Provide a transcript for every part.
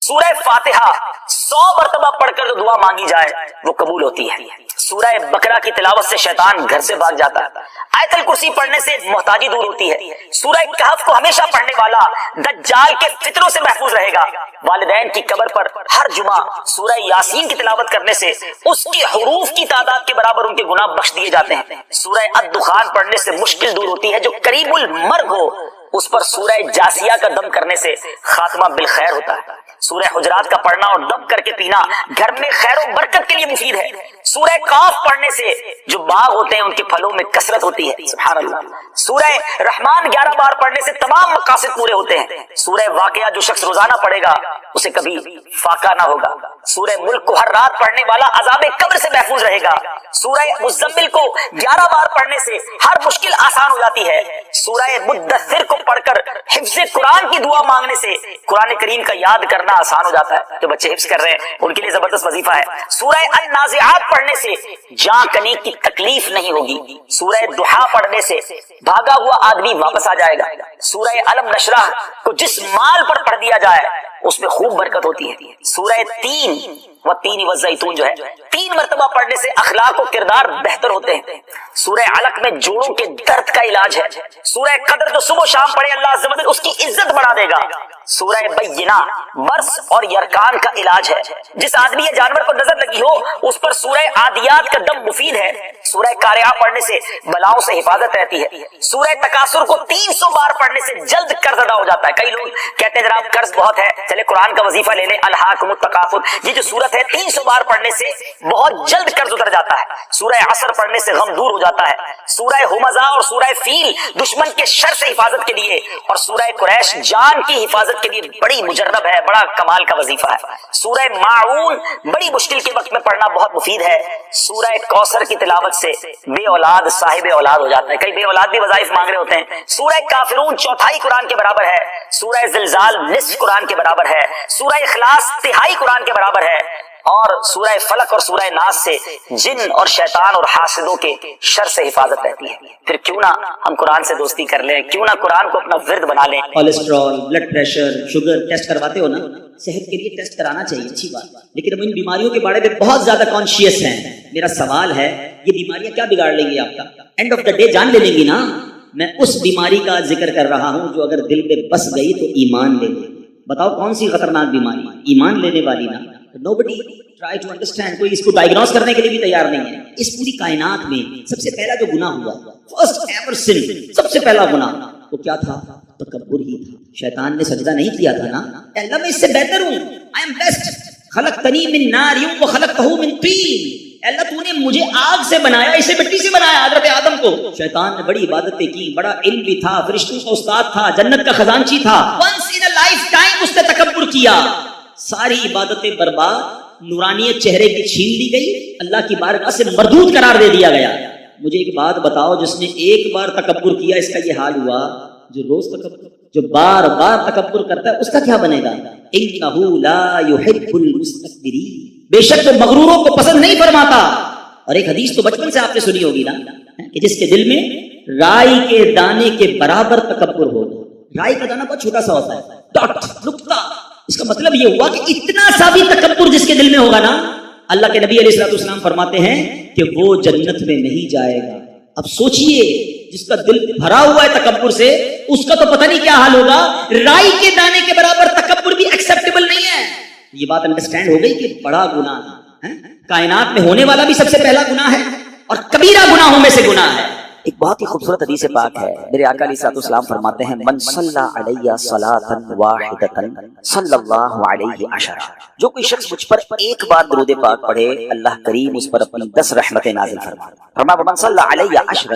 سورہ فاتحہ 100 مرتبہ پڑھ کر جو دعا مانگی جائے وہ قبول ہوتی ہے۔ سورہ بقرہ کی تلاوت سے شیطان گھر سے بھاگ جاتا ہے۔ آیت الکرسی پڑھنے سے محتاجی دور ہوتی ہے۔ سورہ کہف کو ہمیشہ پڑھنے والا دجال کے فتنوں سے محفوظ رہے گا۔ والدین کی قبر پر ہر جمعہ سورہ یاسین کی تلاوت کرنے سے اس کی حروف کی تعداد کے برابر ان کے گناہ بخش دیے جاتے ہیں۔ سورہ الدخان پڑھنے سے مشکل دور ہوتی ہے۔ جو قریب المرگ ہو اس پر سورہ جاسیہ کا دم کرنے سے خاتمہ بالخیر ہوتا ہے۔ سورہ حجرات کا پڑھنا اور دم کر کے پینا گھر میں خیر و برکت کے لیے مفید ہے۔ سورہ قاف پڑھنے سے جو باغ ہوتے ہیں ان کے پھلوں میں کثرت ہوتی ہے۔ سبحان اللہ۔ سورہ رحمان 11 بار پڑھنے سے تمام مقاصد پورے ہوتے ہیں۔ سورہ واقعہ جو شخص روزانہ پڑھے گا اسے کبھی فاقہ نہ ہوگا۔ سورہ ملک کو ہر رات پڑھنے والا عذاب قبر سے محفوظ رہے گا۔ سورہ مزمل کو 11 بار پڑھنے سے ہر مشکل آسان ہو جاتی ہے۔ سورہ مدثر کو پڑھ کر حفظ قرآن کی دعا مانگنے سے قرآن کریم کا یاد کرنا آسان ہو جاتا ہے۔ جو بچے حفظ کر رہے ہیں ان کے لیے زبردست وظیفہ ہے۔ سورہ النازعات پڑھنے سے جاں کنی کی تکلیف نہیں ہوگی۔ سورہ دحا پڑھنے سے بھاگا ہوا آدمی واپس آ جائے گا۔ سورہ علم نشرح کو جس مال پر پڑھ دیا جائے اس میں خوب برکت ہوتی ہے۔ سورہ تین والزیتون جو ہے 3 مرتبہ پڑھنے سے اخلاق و کردار بہتر ہوتے ہیں۔ سورہ علق میں جوڑوں کے درد کا علاج ہے۔ سورہ قدر جو صبح و شام پڑھے اللہ عز و جل اس کی عزت بڑھا دے گا۔ سورہ بینہ برس اور یرکان کا علاج ہے۔ جس آدمی یا جانور پر نظر لگی ہو اس پر سورہ عادیات کا دم مفید ہے۔ سورہ قارعہ پڑھنے سے بلاؤں سے حفاظت رہتی ہے۔ سورہ تکاثر کو 300 بار پڑھنے سے جلد قرض ادا ہو جاتا ہے۔ کئی لوگ کہتے ہیں جناب قرض بہت ہے چلے قرآن کا وظیفہ لے لیں، الہاکم التکاثر۔ یہ جو سورت ہے 300 بار پڑھنے سے بہت جلد قرض اتر جاتا ہے۔ سورہ عصر پڑھنے سے غم دور ہو جاتا ہے۔ سورہ ہمزہ اور سورہ فیل دشمن کے شر سے حفاظت کے لیے اور سورہ قریش جان کی حفاظت کے لیے بڑی مجرب ہے، بڑا کمال کا وظیفہ ہے۔ سورہ ماعون بڑی مشکل کے وقت میں پڑھنا بہت مفید ہے۔ سورہ کوثر کی تلاوت سے بے اولاد صاحب اولاد ہو جاتا ہے۔ کئی بے اولاد بھی وظائف مانگ رہے ہوتے ہیں۔ سورہ کافرون چوتھائی قرآن کے برابر ہے۔ سورہ زلزال نصف قرآن کے برابر ہے۔ سورہ اخلاص تہائی قرآن کے برابر ہے۔ اور سورہ فلق اور سورہ ناس سے جن اور شیطان اور حاسدوں کے شر سے حفاظت رہتی ہے۔ پھر کیوں نہ ہم قرآن سے دوستی کر لیں، کیوں نہ قرآن کو اپنا ورد بنا لیں۔ Cholesterol, blood pressure, sugar test کرواتے ہو نا، صحت کے لیے ٹیسٹ کرانا چاہیے، اچھی بات، لیکن ہم ان بیماریوں کے بارے میں بہت زیادہ کانشیس ہیں۔ میرا سوال ہے یہ بیماریاں کیا بگاڑ لیں گی آپ کا؟ اینڈ آف دا ڈے جان لے لیں گی نا۔ میں اس بیماری کا ذکر کر رہا ہوں جو اگر دل پہ بس گئی تو ایمان لے لے۔ بتاؤ کون سی خطرناک بیماری ایمان لینے والی نا؟ Nobody try to understand، کوئی اس کو ڈائگنوز کرنے کے لیے بھی تیار نہیں ہے۔ اس پوری کائنات میں سب سے پہلا جو گناہ ہوا، فرسٹ ایور سن، سب سے پہلا گناہ وہ کیا تھا؟ تکبر ہی تھا۔ شیطان نے سجدہ نہیں کیا تھا نا، اللہ میں اس سے بہتر ہوں، I am best، خلقتنی من نار وخلقتہ من طین، اللہ تو نے مجھے آگ سے بنایا، اسے مٹی سے بنایا، حضرت آدم کو۔ شیطان نے بڑی عبادتیں کی، بڑا علم بھی تھا، فرشتوں کا استاد تھا، جنت کا خزانچی تھا، once in a lifetime اس نے تکبر کیا، ساری عبادتیں برباد، نورانیت چہرے کی چھین لی گئی، اللہ کی بارگاہ سے مردود قرار دے دیا گیا۔ مجھے ایک بات بتاؤ، جس نے ایک بار تکبر کیا اس کا یہ حال ہوا، جو روز تکبر، جو بار بار تکبر کرتا ہے اس کا کیا بنے گا؟ انہ لا يحب المستكبرین، بے شک وہ مغروروں کو پسند نہیں فرماتا۔ اور ایک حدیث تو بچپن سے آپ نے سنی ہوگی نا، کہ جس کے دل میں رائی کے دانے کے برابر تکبر ہو۔ رائی کا دانہ بہت چھوٹا سا ہوتا ہے، ڈاٹ، نقطہ، اس کا مطلب یہ ہوا کہ اتنا سا بھی تکبر جس کے دل میں ہوگا نا، اللہ کے نبی علیہ السلام فرماتے ہیں کہ وہ جنت میں نہیں جائے گا۔ اب سوچئے جس کا دل بھرا ہوا ہے تکبر سے، اس کا تو پتہ نہیں کیا حال ہوگا۔ رائی کے دانے کے برابر تکبر بھی ایکسیپٹیبل نہیں ہے۔ یہ بات انڈرسٹینڈ ہو گئی کہ بڑا گناہ ہے، کائنات میں ہونے والا بھی سب سے پہلا گناہ ہے اور کبیرہ گناہوں میں سے گناہ ہے۔ ایک بہت ہی خوبصورت حدیث پاک ہے، میرے آقا علیہ السلام فرماتے ہیں من صلی علیہ صلاۃ واحدۃ صلی اللہ علیہ عشرہ، جو کوئی شخص مجھ پر ایک بار درود پاک پڑھے اللہ کریم اس پر اپنی 10 رحمتیں نازل فرماتا۔ من صلی علیہ عشرا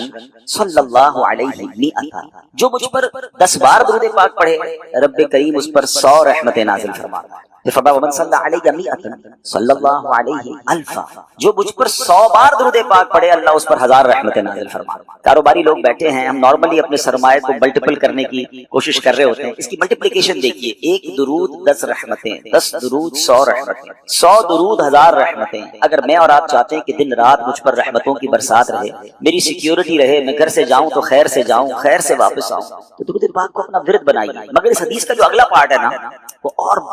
صلی اللہ علیہ مئۃ، جو مجھ پر 10 بار درود پاک پڑھے رب کریم اس پر 100 رحمتیں نازل فرماتا ہے۔ من صلی علیہ مئۃ صلی اللہ علیہ الفا، جو مجھ پر 100 بار درود پاک پڑھے اللہ اس پر 1000 رحمتیں نازل فرماتا ہے۔ کاروباری لوگ بیٹھے ہیں، ہم نارملی اپنے سرمایہ کو ملٹیپل کرنے کی کوشش کر رہے ہوتے ہیں، اس کی ملٹیپلیکیشن دیکھیے، 1 درود 10 رحمتیں، 10 درود 100 رحمتیں، 100 درود 1000 رحمتیں۔ اگر میں اور آپ چاہتے ہیں کہ دن رات مجھ پر رحمتوں کی برسات رہے، میری سیکیورٹی رہے، میں گھر سے جاؤں تو خیر سے جاؤں، خیر سے واپس آؤں، تو درود پاک کو اپنا ورد بنائیے۔ مگر اس حدیث کا جو اگلا پارٹ ہے نا وہ اور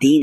3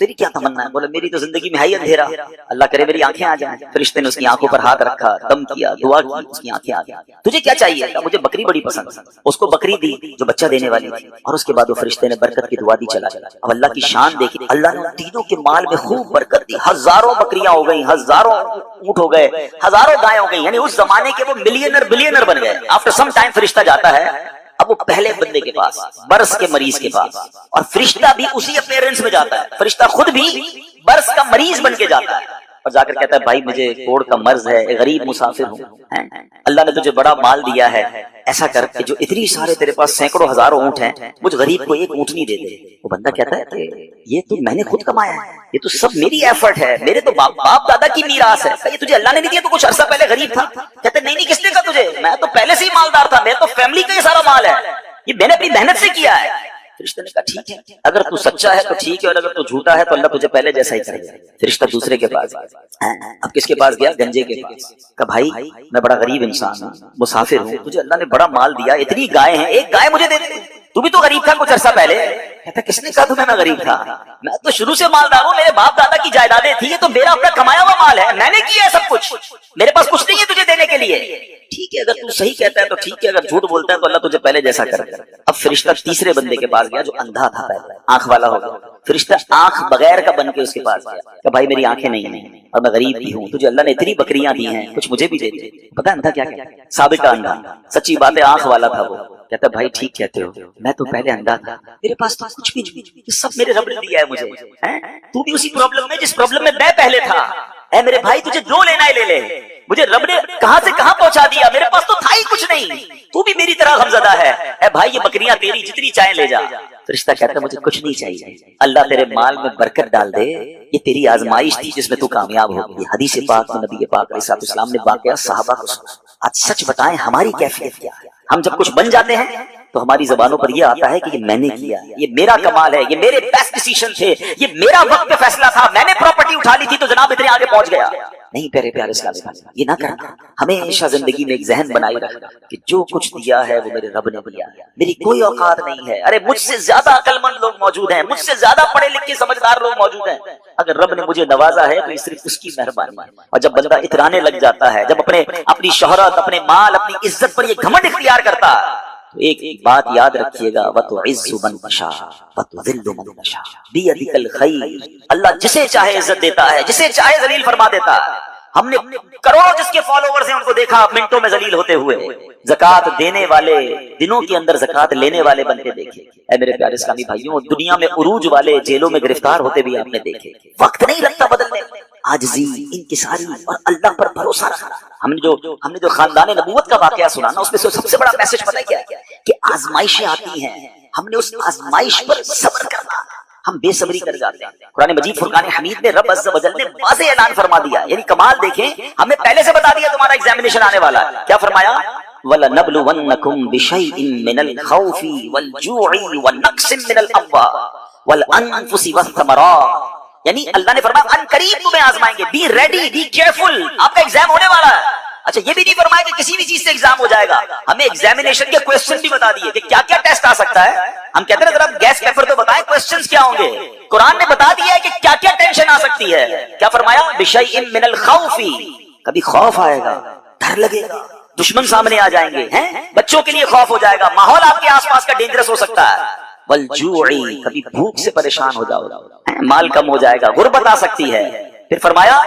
تیری کیا تمنا ہے؟ بولا میری تو زندگی میں ہے ہی اندھیرا، اللہ کرے میری آنکھیں آ جائیں۔ فرشتے نے اس کی آنکھوں پر ہاتھ رکھا، دم کیا، دعا کی، اس کی آنکھیں آ گئی۔ تجھے کیا چاہیے؟ کہا مجھے بکری بڑی پسند۔ اس کو بکری دی جو بچہ دینے والی تھی، اور اس کے بعد وہ فرشتے نے برکت کی دعا دی، چلا گیا۔ اب اللہ کی شان دیکھی، اللہ نے ان تینوں کے مال میں خوب برکت دی، ہزاروں بکریاں ہو گئی، ہزاروں اونٹ ہو گئے، ہزاروں گائے ہو گئی، یعنی اس زمانے کے وہ ملینر بلینر بن گئے۔ آفٹر سم ٹائم فرشتہ جاتا ہے اب وہ پہلے بندے کے پاس، برس کے مریض کے پاس، اور فرشتہ بھی اسی اپیرنس میں جاتا ہے، فرشتہ خود بھی برس کا مریض بن کے جاتا ہے، اور جا کر کہتا ہے بھائی مجھے کوڑ کا مرض ہے، غریب مسافر ہوں، اللہ نے تجھے بڑا مال دیا ہے، ایسا کر کہ جو اتنی سارے تیرے پاس سینکڑوں ہزاروں اونٹ ہیں، مجھ غریب کو ایک اونٹنی دے دے۔ وہ بندہ کہتا ہے کہ یہ تو میں نے خود کمایا ہے، یہ تو سب میری ایفرٹ ہے، میرے تو باپ دادا کی میراث ہے، یہ تجھے اللہ نے نہیں دیا، تو کچھ عرصہ پہلے غریب تھا۔ کہتے نہیں نہیں، کس نے کہا تجھے؟ میں تو پہلے سے ہی مالدار تھا، میرے تو فیملی کا یہ سارا مال ہے، یہ میں نے اپنی محنت سے کیا ہے۔ فرشتے نے کہا ٹھیک ہے، اگر تو سچا ہے تو ٹھیک ہے، اور اگر تو جھوٹا ہے تو اللہ تجھے پہلے جیسا ہی کرے گا۔ فرشتہ دوسرے کے پاس گیا، اب کس کے پاس گیا؟ گنجے کے پاس۔ کہا بھائی میں بڑا غریب انسان ہوں، مسافر ہوں، تجھے اللہ نے بڑا مال دیا، اتنی گائے ہیں، ایک گائے مجھے دے دے، تو بھی تو غریب تھا کچھ عرصہ پہلے۔ کہتا کس نے کہا تمہیں میں غریب تھا؟ میں تو شروع سے مالدار ہوں، میرے باپ دادا کی جائیدادیں تھی، یہ تو میرا اپنا کمایا ہوا مال ہے، میں نے کیا ہے سب کچھ، میرے پاس کچھ نہیں ہے تجھے دینے کے لیے۔ ٹھیک ہے اگر تو صحیح کہتا ہے تو ٹھیک ہے، اگر جھوٹ بولتا ہے تو اللہ تجھے پہلے جیسا کرے گا۔ اب فرشتہ تیسرے بندے کے پاس گیا جو اندھا تھا، پہلے آنکھ والا ہو گیا۔ فرشتہ آنکھ بغیر کا بن کے اس کے پاس گیا کہ بھائی میری آنکھیں نہیں ہیں اور میں غریب بھی ہوں، تجھے اللہ نے اتنی بکریاں دی ہیں، کچھ مجھے بھی دے دے۔ پتہ اندھا کیا کہتا ہے؟ سابقہ اندھا، سچی بات ہے آنکھ والا تھا وہ۔ کہتا بھائی ٹھیک کہتے ہو، میں تو پہلے اندھا تھا، میرے پاس تو کچھ بھی نہیں، یہ سب میرے رب نے دیا ہے مجھے۔ تو بھی اسی پرابلم میں جس پرابلم میں میں پہلے تھا، اے میرے بھائی تجھے جو لینا ہے لے لے، مجھے رب نے کہاں سے کہاں پہنچا دیا، میرے پاس تو تھا ہی کچھ نہیں، تو بھی میری طرح غمزدہ ہے، اے بھائی یہ بکریاں تیری، جتنی چاہیں لے جا۔ فرشتہ کہتا ہے مجھے کچھ نہیں چاہیے، اللہ تیرے مال میں برکت ڈال دے، یہ تیری آزمائش تھی جس میں تو کامیاب ہو گئی۔ حدیث پاک میں نبی پاک علیہ السلام نے واقعہ صحابہ کو سنا۔ آج سچ بتائیں ہماری کیفیت کیا ہے؟ ہم جب کچھ بن جاتے ہیں تو ہماری زبانوں پر یہ آتا ہے کہ یہ میں نے کیا، یہ میرا کمال ہے، یہ میرے بیسٹ ڈیسیژن تھے، یہ میرا وقت پہ فیصلہ تھا، میں نے پراپرٹی اٹھا لی تھی تو جناب اتنے آگے پہنچ گیا۔ نہیں پیارے پیارے اسلامی بھائی، یہ نہ کرنا، ہمیشہ زندگی میں ایک ذہن بنائی رکھنا کہ جو کچھ دیا ہے وہ میرے رب نے دیا، میری کوئی اوقات نہیں ہے۔ ارے مجھ سے زیادہ عقل مند لوگ موجود ہیں، مجھ سے زیادہ پڑھے لکھے سمجھدار لوگ موجود ہیں، اگر رب نے مجھے نوازا ہے تو یہ صرف اس کی مہربانی ہے۔ اور جب بندہ اترانے لگ جاتا ہے، جب اپنی شہرت، اپنے مال، اپنی عزت پر یہ گھمنڈ اختیار کرتا ہے، تو ایک بات یاد رکھیے گا، وَتُعِزُّ مَن تَشَاءُ وَتُذِلُّ مَن تَشَاءُ بِيَدِكَ الْخَيْرُ۔ اللہ جسے چاہے عزت دیتا ہے، جسے چاہے ذلیل فرما دیتا ہے۔ ہم نے کروڑوں جس کے فالوورز ہیں ان کو دیکھا منٹوں میں ذلیل ہوتے ہوئے، زکات دینے والے دنوں کے اندر زکات لینے والے بن کے دیکھے۔ اے میرے پیارے اسلامی بھائیوں، دنیا میں عروج والے جیلوں میں گرفتار ہوتے بھی آپ نے دیکھے، وقت نہیں لگتا بدلنے میں، عاجزی، انکساری اور اللہ پر بھروسہ رکھنا۔ ہم نے جو خاندان نبوت کا واقعہ سنا نا، اس میں سے سب سے بڑا میسج پتہ کیا ہے؟ کہ آزمائشیں آتی ہیں، ہم نے اس آزمائش پر صبر کرنا، ہم بے صبری کر جاتے ہیں۔ قرآن مجید فرقان حمید میں رب عز و جل نے واضح اعلان فرما دیا، یعنی کمال دیکھیں، ہمیں پہلے سے بتا دیا تمہارا ایگزامینیشن آنے والا ہے۔ کیا فرمایا؟ وَلَنَبْلُوَنَّكُمْ بِشَيْءٍ مِّنَ الْخَوْفِ وَالْجُوعِ وَالنَّقْصٍ مِّنَ الْأَمْوَالِ وَالْأَنفُسِ وَالثَّمَرَاتِ، یعنی اللہ نے فرمایا ان قریب تمہیں آزمائیں گے، بی ریڈی، بی کیئرفل، آپ کا ایگزام ہونے والا ہے۔ اچھا یہ بھی نہیں فرمایا کہ کسی بھی چیز سے ایگزام ہو جائے گا، ہمیں ایگزامینیشن کے کوسچن بھی بتا دیے کہ کیا کیا ٹیسٹ آ سکتا ہے۔ ہم کہتے ہیں ذرا گیس پیپر تو بتائیں کوسچنز کیا ہوں گے، قرآن نے بتا دیا ہے کہ کیا کیا ٹینشن آ سکتی ہے۔ کیا فرمایا؟ بِشَيْءٍ مِّنَ الْخَوْفِ، کبھی خوف آئے گا، ڈر لگے گا، دشمن سامنے آ جائیں گے، بچوں کے لیے خوف ہو جائے گا، ماحول آپ کے آس پاس کا ڈینجرس ہو سکتا ہے۔ وَالْجُوعِ، کبھی بھوک سے پریشان ہو جاؤ، مال کم ہو جائے گا، غربت آ سکتی ہے۔ پھر فرمایا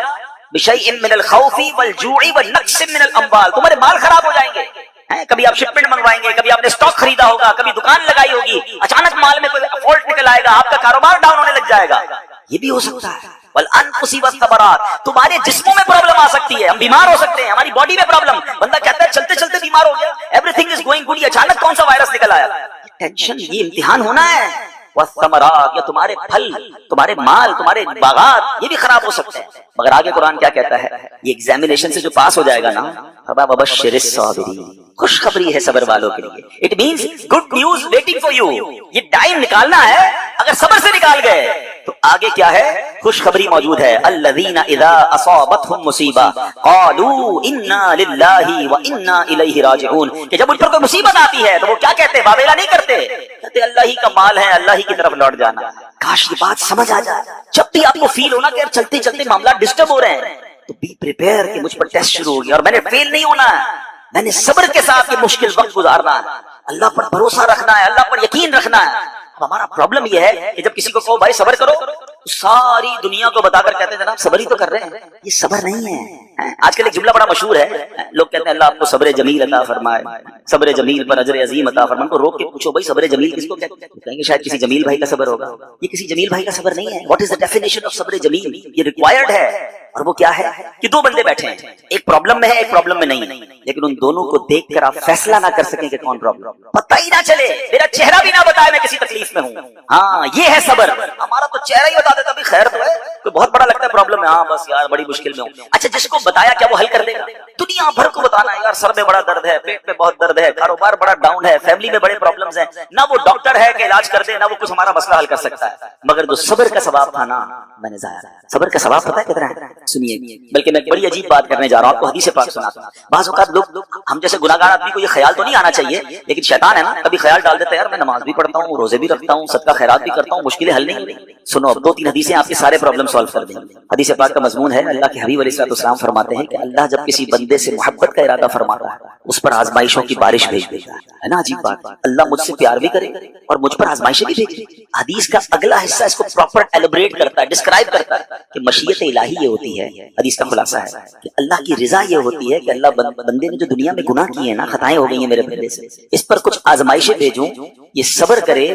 بِشَيْءٍ مِّنَ الْخَوْفِ وَالْجُوعِ وَالنَّقْصٍ مِّنَ الْأَمْوَالِ، تمہارے مال خراب ہو جائیں گے، کبھی آپ شپمنٹ منگوائیں گے، کبھی آپ نے اسٹاک خریدا ہوگا، کبھی دکان لگائی ہوگی، اچانک مال میں کوئی فالٹ نکل آئے گا، آپ کا کاروبار ڈاؤن ہونے لگ جائے گا، یہ بھی ہو سکتا ہے۔ وَالْأَنفُسِ وَالثَّمَرَاتِ، تمہارے جسموں میں پرابلم آ سکتی ہے، ہم بیمار ہو سکتے ہیں، ہماری باڈی میں پرابلم، بندہ کہتا ہے چلتے چلتے بیمار ہو گیا، every thing is going good, اچانک کون سا وائرس نکل آیا، ٹینشن، یہ امتحان ہونا ہے۔ والثمرات، یا تمہارے پھل، تمہارے مال، تمہارے باغات، یہ بھی خراب ہو سکتے ہیں۔ مگر آگے قرآن کیا کہتا ہے؟ یہ ایگزامینیشن سے جو پاس ہو جائے گا نا، فَبَشِّرِ الصَّابِرِينَ، خوشخبری ہے صبر والوں کے لیے، it means good news waiting for you, یہ ٹائم نکالنا ہے، اگر صبر سے نکال گئے تو آگے کیا ہے؟ خوشخبری موجود ہے، الذین اذا اصابتهم مصیبہ قالوا انا للہ وانا الیہ راجعون، کہ جب ان پر کوئی مصیبت آتی ہے تو وہ کیا کہتے ہیں؟ واویلا نہیں کرتے، کہتے اللہ ہی کا مال ہے، اللہ ہی کی طرف لوٹ جانا۔ کاش یہ بات سمجھ آ جائے، جب بھی آپ کو فیل ہونا کہ چلتے چلتے معاملات ڈسٹرب ہو رہے ہیں تو بی پریپیئر کہ مجھ پر ٹیسٹ شروع ہو گیا اور میں نے فیل نہیں ہونا ہے، میں نے صبر کے ساتھ یہ مشکل وقت گزارنا ہے، اللہ پر بھروسہ رکھنا ہے، اللہ پر یقین رکھنا ہے۔ ہمارا پرابلم یہ ہے کہ جب کسی کو کہو بھائی صبر کرو تو ساری دنیا کو بتا کر کہتے ہیں جناب صبر ہی تو کر رہے ہیں، یہ صبر نہیں ہے۔ آج کل ایک جملہ بڑا مشہور ہے، لوگ کہتے ہیں اللہ آپ کو صبر جمیل عطا فرمائے، صبر جمیل پر اجر عظیم عطا فرمائے۔ کو روک کے پوچھو بھائی صبر جمیل کس کو کہتے ہیں؟ کہیں گے شاید کسی جمیل بھائی کا صبر ہوگا، یہ کسی جمیل بھائی کا صبر نہیں ہے۔ What is the definition of صبر جمیل؟ یہ ریکوائرڈ ہے، اور وہ کیا ہے کہ دو بندے بیٹھے ہیں، ایک پرابلم میں ہے ایک پرابلم میں نہیں، لیکن ان دونوں کو دیکھ کر آپ فیصلہ نہ کر سکیں کہ کون پرابلم، پتہ ہی نہ چلے، میرا چہرہ بھی نہ بتائے میں کسی تکلیف میں ہوں۔ ہاں یہ ہے صبر۔ ہمارا تو چہرہ ہی بتا دیتا بھی خیر تو ہے، کوئی بہت بڑا لگتا ہے پرابلم ہے، ہاں بس یار بڑی مشکل میں ہوں۔ اچھا جس کو بتایا کیا وہ حل کر دے گا؟ دنیا بھر کو بتانا ہے یار سر میں بڑا درد ہے، پیٹ میں بہت درد ہے، کاروبار بڑا ڈاؤن ہے، فیملی میں بڑے پرابلمز ہیں، نہ وہ ڈاکٹر ہے کہ علاج کر دے، نہ وہ کچھ ہمارا مسئلہ حل کر سکتا ہے، مگر جو صبر کا ثواب تھا نا میں نے ضائع۔ صبر کا ثواب پتہ ہے کتنا ہے؟ سنیے، بلکہ میں بڑی عجیب بات کرنے جا رہا ہوں، آپ کو حدیث پاک سناتا ہوں۔ بعض اوقات لوگ ہم جیسے گناہگار آدمی کو یہ خیال تو نہیں آنا چاہیے، لیکن شیطان ہے نا کبھی خیال ڈال دیتا ہے یار میں نماز بھی پڑھتا ہوں، روزے بھی رکھتا ہوں، صدقہ خیرات بھی کرتا ہوں، مشکلیں حل نہیں ہوئی۔ سنو اب 2-3 حدیثیں آپ کے سارے پرابلم سالو کر دیں گے۔ حدیث پاک کا مضمون ہے، اللہ کے حبیب علیہ السلام فرماتے ہیں کہ اللہ جب کسی بندے سے محبت کا ارادہ فرماتا ہے اس پر آزمائشوں کی بارش بھیج دیتا ہے نا عجیب بات، اللہ مجھ سے پیار بھی کرے اور مجھ پر آزمائشیں بھی بھیجے۔ حدیث کا اگلا حصہ اس کو پراپر ایلیبریٹ کرتا ہے، ڈسکرائب کرتا ہے کہ مشیت الہی یہ ہوتی ہے، حدیث کا خلاصہ ہے کہ اللہ کی رضا یہ ہوتی ہے کہ اللہ بندے نے جو دنیا میں گناہ کیے ہیں نا، خطائیں ہو گئی ہیں میرے بندے سے، اس پر کچھ آزمائشیں بھیجوں، یہ صبر کرے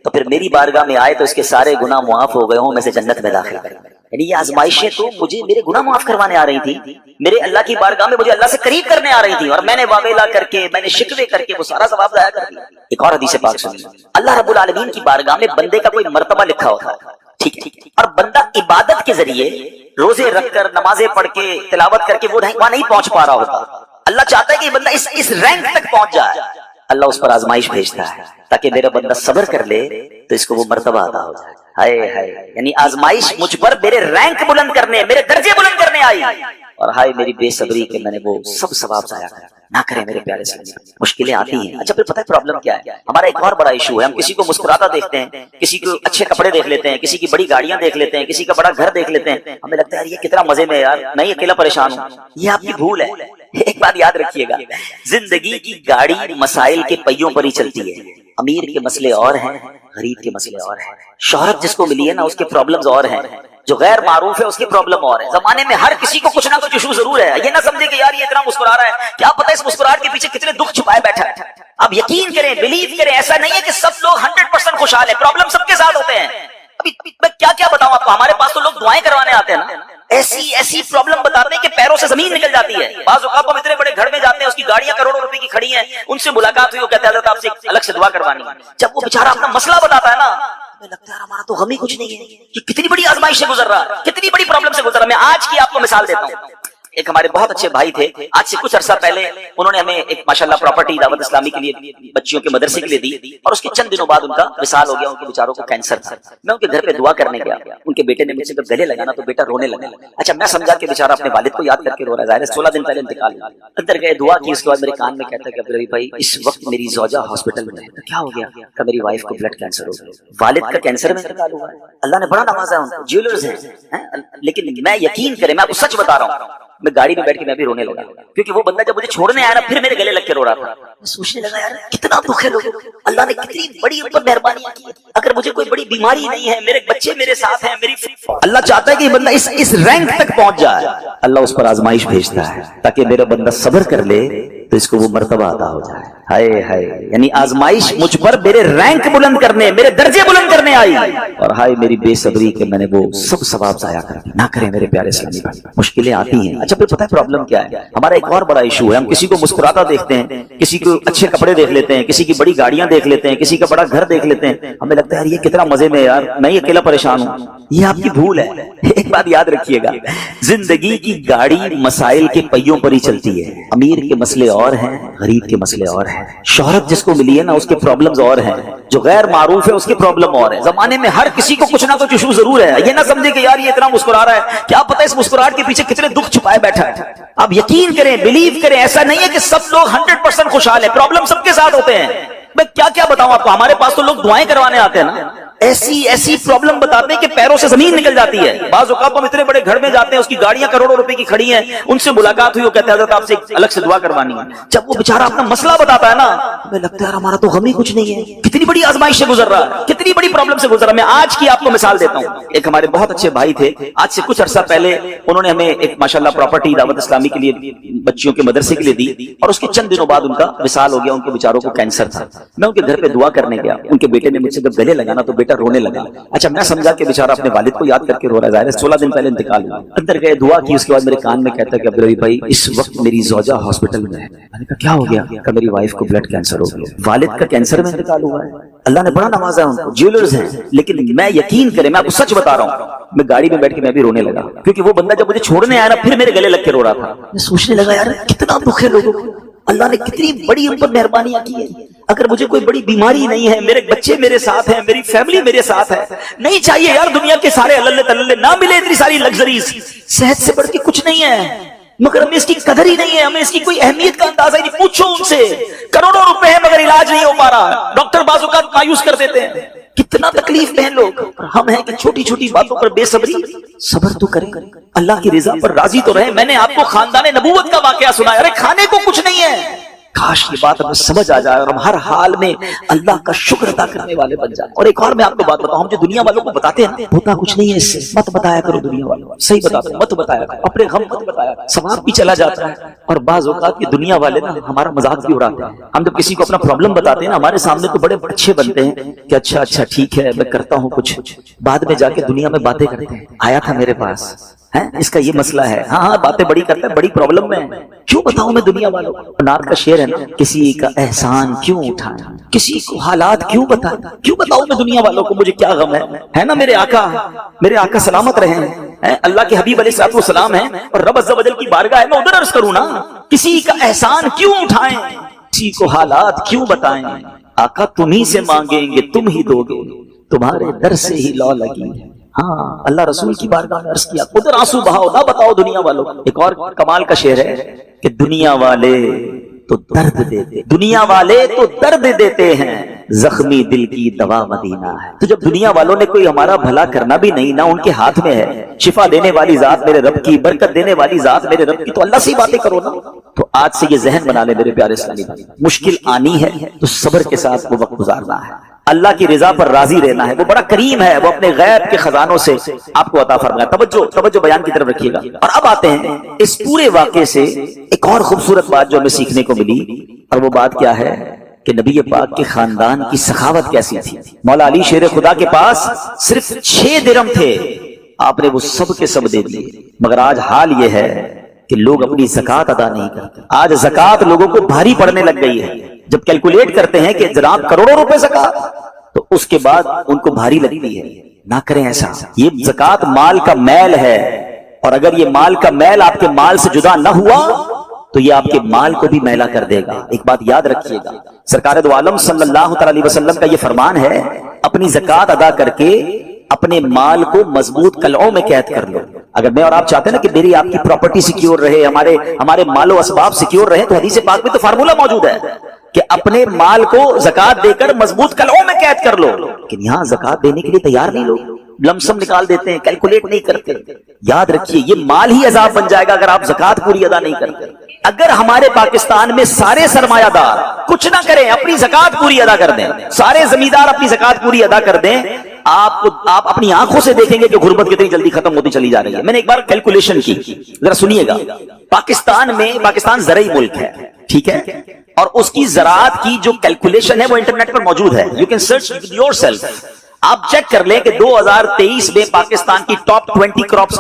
تو پھر میری بارگاہ میں آئے تو اس کے سارے گناہ معاف ہو گئے ہوں، میں سے جنت میں داخل کرے۔ یعنی یہ آزمائشیں تو مجھے میرے گناہ معاف کروانے آ رہی تھی، میرے اللہ کی بارگاہ میں مجھے اللہ سے قریب کرنے آ رہی تھی، اور میں نے واویلا کر کے میں نے شکوے کر کے وہ سارا ثواب ضائع کر دیا۔ ایک اور حدیث پاک سنیے، اللہ رب العالمین کی بارگاہ میں بندے کا کوئی مرتبہ لکھا ہوتا ہے، ٹھیک ہے، اور بندہ عبادت کے ذریعے روزے رکھ کر نمازیں پڑھ کے تلاوت کر کے وہ وہاں نہیں پہنچ پا رہا ہوتا، اللہ چاہتا ہے کہ یہ بندہ اس رینک تک پہنچ جائے، اللہ اس پر آزمائش بھیجتا ہے تاکہ میرا بندہ صبر کر لے تو اس کو وہ مرتبہ عطا ہو جائے۔ ہائے ہائے، یعنی آزمائش مجھ پر میرے رینک بلند کرنے، میرے درجے بلند کرنے آئی، اور ہائے میری بے صبری کہ میں نے وہ سب ثواب ضائع کر نہ کرے میرے پیارے سے۔ مشکلیں آتی ہیں، اچھا پھر پتہ ہے پرابلم کیا ہے؟ ہمارا ایک اور بڑا ایشو ہے، ہم کسی کو مسکراتا دیکھتے ہیں، کسی کو اچھے کپڑے دیکھ لیتے ہیں، کسی کی بڑی گاڑیاں دیکھ لیتے ہیں، کسی کا بڑا گھر دیکھ لیتے ہیں، ہمیں لگتا ہے یار یہ کتنا مزے میں ہے یار، میں ہی اکیلا پریشان ہوں۔ یہ آپ کی بھول ہے، ایک بات یاد رکھیے گا، زندگی کی گاڑی مسائل کے پہیوں پر ہی چلتی ہے، امیر کے مسئلے اور ہیں، غریب کے مسئلے اور ہیں، شہرت جس کو ملی ہے نا اس کے پرابلمز اور ہیں، جو غیر معروف ہے اس کی پرابلم اور ہے۔ زمانے میں ہر کسی کو کچھ نہ کچھ ایشو ضرور ہے، یہ نہ سمجھے کہ یار یہ اتنا مسکرا رہا ہے، کیا پتہ اس مسکراہٹ کے پیچھے کتنے دکھ چھپائے بیٹھا ہے۔ اب یقین کریں، بلیو کریں، ایسا نہیں ہے کہ سب لوگ 100% خوشحال ہیں، پرابلم سب کے ساتھ ہوتے ہیں۔ ابھی میں کیا بتاؤں آپ کو، ہمارے پاس تو لوگ دعائیں کروانے آتے ہیں نا، ایسی پرابلم بتاتے ہیں کہ پیروں سے زمین نکل جاتی ہے۔ بعض اوقات ہم اتنے بڑے گھر میں جاتے ہیں، اس کی گاڑیاں کروڑوں روپے کی کھڑی ہیں، ان سے ملاقات ہوئی، وہ کہتے ہیں حضرت آپ سے الگ سے دعا کروانی ہے۔ جب وہ بیچارہ اپنا مسئلہ بتاتا ہے نا، ہمیں لگتا ہے ہمارا تو غم ہی کچھ نہیں ہے، کہ کتنی بڑی آزمائش سے گزر رہا ہے، کتنی بڑی پرابلم سے گزر رہا ہے۔ میں آج کی آپ کو مثال دیتا ہوں، ایک ہمارے بہت اچھے بھائی تھے، آج سے کچھ عرصہ پہلے انہوں نے ہمیں ایک ماشاءاللہ پراپرٹی دعوت اسلامی کے لیے بچیوں کے مدرسے کے لیے دی، اور اس کے چند دنوں بعد ان کا وصال ہو گیا، ان کے بیچاروں کو کینسر تھا۔ میں ان کے گھر پہ دعا کرنے گیا، ان کے بیٹے نے مجھ سے جب گلے لگا نا تو بیٹا رونے لگا۔ اچھا میں سمجھا کہ بیچارہ اپنے والد کو یاد کر کے رو رہا ہے، ظاہر ہے 16 دن پہلے انتقال ہوا۔ اندر گئے، دعا کی، اس کے بعد میرے کان میں کہتا ہے کہ عبدالرحیم بھائی اس وقت میری زوجہ ہاسپٹل میں ہے۔ کیا ہو گیا؟ کہ میری وائف کو بلڈ کینسر ہو گیا، والد کا کینسر میں انتقال ہوا ہے۔ اللہ نے بڑا نوازا ہے ان کو، جیولرز ہیں، لیکن میں یقین کریں میں آپ کو سچ بتا رہا ہوں، میں گاڑی میں بیٹھ کے میں بھی رونے لگا، کیونکہ وہ بندہ جب مجھے چھوڑنے آیا نا پھر میرے گلے لگ کے رو رہا تھا۔ میں سوچنے لگا یار کتنا دکھ ہے لوگوں کو، اللہ نے کتنی بڑی ان پر مہربانی کی ہے۔ اگر مجھے کوئی بڑی بیماری نہیں ہے، میرے بچے میرے ساتھ ہیں، میری اللہ چاہتا ہے کہ یہ بندہ اس رینک تک پہنچ جائے، اللہ اس پر آزمائش بھیجتا ہے تاکہ میرا بندہ صبر کر لے تو اس کو وہ مرتبہ عطا ہو جائے۔ ہائے ہائے، یعنی آزمائش مجھ پر میرے رینک بلند کرنے، میرے درجے بلند کرنے آئی، اور ہائے میری بے صبری کہ میں نے وہ سب ثواب ضائع کر دیا۔ نہ کریں میرے پیارے اسلامی بھائی، مشکلیں آتی ہیں۔ اچھا پھر پتہ ہے پرابلم کیا ہے؟ ہمارا ایک اور بڑا ایشو ہے، ہم کسی کو مسکراتا دیکھتے ہیں، کسی کو اچھے کپڑے دیکھ لیتے ہیں، کسی کی بڑی گاڑیاں دیکھ لیتے ہیں، کسی کا بڑا گھر دیکھ لیتے ہیں، ہمیں لگتا ہے یار یہ کتنا مزے میں یار، میں ہی اکیلا پریشان ہوں۔ یہ آپ کی بھول ہے، ایک بات یاد رکھیے گا، زندگی کی گاڑی مسائل کے پہیوں پر ہی چلتی ہے، امیر کے مسئلے اور ہیں, غریب کے مسئلے اور ہیں. شہرت جس کو ملی ہے نا اس کے پرابلمز اور ہیں, جو غیر معروف ہے اس کے پرابلم اور ہے. زمانے میں ہر کسی کو کچھ نہ کچھ ایشو ضرور ہے. یہ نہ سمجھے کہ یار یہ اتنا مسکرا رہا ہے, کیا پتہ اس مسکراہٹ کے پیچھے کتنے دکھ چھپائے بیٹھا ہے. آپ یقین کریں, بلیو کریں, ایسا نہیں ہے کہ سب لوگ 100% خوشحال ہیں. پرابلم سب کے ساتھ ہوتے ہیں. میں کیا کیا بتاؤں آپ کو, ہمارے پاس تو لوگ دعائیں کروانے آتے ہیں نا, ایسی پرابلم بتاتے ہیں کہ پیروں سے زمین نکل جاتی ہے. بعض اوقات ہم اتنے بڑے گھر میں جاتے ہیں, اس کی گاڑیاں کروڑوں روپے کی کھڑی ہیں, ان سے ملاقات ہوئی, وہ کہتے ہیں حضرت آپ سے الگ سے دعا کروانی ہے. جب وہ بیچارہ اپنا مسئلہ بتاتا ہے نا, ہمیں لگتا ہے یار ہمارا تو غم ہی کچھ نہیں ہے. کتنی بڑی آزمائش سے گزر رہا ہے, کتنی بڑی پرابلم سے گزر رہا ہے. میں آج کی آپ کو مثال دیتا ہوں. ایک ہمارے بہت اچھے بھائی تھے, آج سے کچھ عرصہ پہلے انہوں نے ہمیں ایک ماشاءاللہ پراپرٹی دعوت اسلامی کے لیے بچیوں کے مدرسے کے لیے دی, اور اس کے چند دنوں بعد ان کا وصال ہو گیا. ان کے بیچاروں کو کینسر تھا. میں ان کے گھر پہ دعا کرنے گیا. ان کے بیٹے نے مجھ سے جب گلے لگانا تو بیٹا رونے لگا. اچھا میں سمجھا کہ بیچارہ اپنے والد کو یاد کر کے رو رہا ہے, ظاہر ہے 16 دن پہلے انتقال ہوا. اندر گئے, دعا کی, اس کے بعد میرے کان میں کہتا ہے کہ عبدالرحیم بھائی اس وقت میری زوجہ ہاسپٹل میں ہے. میں نے کہا کیا ہو گیا؟ کہ میری وائف کو بلڈ کینسر ہو گیا. والد کا کینسر میں انتقال ہوا ہے. اللہ نے بڑا نوازا ہے ان کو, جیولرز ہیں. لیکن میں یقین کریں, میں آپ کو سچ بتا رہا ہوں, میں گاڑی میں بیٹھ کے میں بھی رونے لگا, کیونکہ وہ بندہ جب مجھے چھوڑنے آیا نا پھر میرے گلے لگ کے رو رہا تھا. میں سوچنے لگا یار کتنا دکھ ہے لوگوں کو, اللہ نے کتنی بڑی ان پر مہربانیاں کی ہے. اگر مجھے کوئی بڑی بیماری نہیں ہے, میرے بچے میرے ساتھ ہیں, میری فیملی میرے ساتھ ہے, نہیں چاہیے یار دنیا کے سارے اللہ تللے نہ ملے اتنی ساری لگژریز, صحت سے بڑھ کے کچھ نہیں ہے, مگر ہمیں اس کی قدر ہی نہیں ہے, ہمیں اس کی کوئی اہمیت کا اندازہ ہی نہیں. پوچھو ان سے, کروڑوں روپے ہیں مگر علاج نہیں ہو پا رہا, ڈاکٹر بعض اوقات مایوس کر دیتے ہیں. کتنا تکلیف میں ہیں لوگ, ہم ہیں کہ چھوٹی چھوٹی باتوں پر بے صبری. صبر تو کریں, اللہ کی رضا پر راضی تو رہیں. میں نے آپ کو خاندان نبوت کا واقعہ سنایا, ارے کھانے کو کچھ نہیں ہے. کاش یہ بات ہمیں سمجھ آ جائے اور ہم ہر حال میں اللہ کا شکر ادا کرنے والے بن جائیں. اور ایک اور میں آپ کو بات بتاؤں, ہم جو دنیا والوں کو بتاتے ہیں ہوتا کچھ نہیں ہے اس سے, مت بتایا کرو دنیا والوں, صحیح بتاتے مت بتایا کرو, اپنے غم مت بتایا کرو, ثواب بھی چلا جاتا ہے. اور بعض اوقات یہ دنیا والے نا ہمارا مذاق بھی اڑاتے ہیں. ہم جب کسی کو اپنا پرابلم بتاتے ہیں نا, ہمارے سامنے تو بڑے اچھے بنتے ہیں کہ اچھا ٹھیک ہے میں کرتا ہوں کچھ, بعد میں جا کے دنیا میں باتیں کرتے ہیں, آیا تھا میرے پاس ہے اس کا یہ مسئلہ ہے, ہاں باتیں بڑی کرتا ہے, بڑی پرابلم میں کیوں بتاؤں میں دنیا والوں کو. نعت کا شعر ہے نا, کسی کا احسان کیوں اٹھائیں, کسی کو حالات کیوں بتائیں, کیوں بتاؤں میں دنیا والوں کو مجھے کیا غم ہے نا. میرے آقا سلامت رہے ہیں, اللہ کے حبیب علیہ الصلوۃ والسلام ہیں, اور رب عز و جل کی بارگاہ ہے, میں ادھر عرض کروں نا, کسی کا احسان کیوں اٹھائیں, کسی کو حالات کیوں بتائیں, آقا تم ہی سے مانگیں گے تم ہی دو گے, تمہارے در سے ہی لو لگی ہے. ہاں اللہ رسول کی بارگاہ میں عرض کیا, ادھر آنسو بہاؤ, نہ بتاؤ دنیا والوں. ایک اور کمال کا شعر ہے کہ دنیا والے تو درد دیتے ہیں, زخمی دل کی دوا مدینہ ہے. تو جب دنیا والوں نے کوئی ہمارا بھلا کرنا بھی نہیں نا, ان کے ہاتھ میں ہے, شفا دینے والی ذات میرے رب کی, برکت دینے والی ذات میرے رب کی, تو اللہ سے ہی باتیں کرو نا. تو آج سے یہ ذہن بنا لے میرے پیارے اسلامی بھائی, مشکل آنی ہے تو صبر کے ساتھ وہ وقت گزارنا ہے, اللہ کی رضا پر راضی رہنا ہے. وہ بڑا کریم ہے, وہ اپنے غیب کے خزانوں سے آپ کو عطا فرمایا. توجہ بیان کی طرف رکھیے گا. اور اب آتے ہیں اس پورے واقعے سے ایک اور خوبصورت بات جو ہمیں سیکھنے کو ملی, اور وہ بات کیا ہے کہ نبی پاک کے خاندان کی سخاوت کیسی تھی. مولا علی شیر خدا کے پاس صرف 6 درم تھے, آپ نے وہ سب کے سب دے دیے. مگر آج حال یہ ہے کہ لوگ اپنی زکات ادا نہیں کرتے. آج زکات لوگوں کو بھاری پڑنے لگ گئی ہے. جب کیلکولیٹ کرتے ہیں کہ جناب کروڑوں روپے زکات, تو اس کے بعد ان کو بھاری لگتی ہے. نہ کریں ایسا, یہ زکات مال کا میل ہے, اور اگر یہ مال کا میل آپ کے مال سے جدا نہ ہوا تو یہ آپ کے مال کو بھی میلا کر دے گا. ایک بات یاد رکھیے گا, سرکار دو عالم صلی اللہ علیہ وسلم کا یہ فرمان ہے, اپنی زکات ادا کر کے اپنے مال کو مضبوط قلعوں میں قید کر لو. اگر میں اور آپ چاہتے ہیں نا کہ میری آپ کی پراپرٹی سیکیور رہے, ہمارے مال و اسباب سیکیور رہے, تو حدیث پاک میں تو فارمولہ موجود ہے کہ اپنے مال کو زکات دے کر مضبوط قلعوں میں قید کر لو. لیکن یہاں زکات دینے کے لیے تیار نہیں لوگ, لمسم نکال دیتے ہیں, کیلکولیٹ نہیں کرتے. یاد رکھیے یہ مال ہی عذاب بن جائے گا اگر آپ زکات پوری ادا نہیں کرتے. اگر ہمارے پاکستان میں سارے سرمایہ دار کچھ نہ کریں, اپنی زکات پوری ادا کر دیں, سارے زمیندار اپنی زکات پوری ادا کر دیں, آپ اپنی آنکھوں سے دیکھیں گے کہ غربت کتنی جلدی ختم ہوتی چلی جا رہی ہے. میں نے ایک بار کیلکولیشن کی, ذرا سنیے گا. پاکستان زرعی ملک ہے, ٹھیک ہے, اور اس کی زراعت کی جو کیلکولیشن ہے وہ انٹرنیٹ پر موجود ہے. You can search your self. آپ چیک کر لیں کہ 2023 میں پاکستان کی ٹاپ 20 کراپس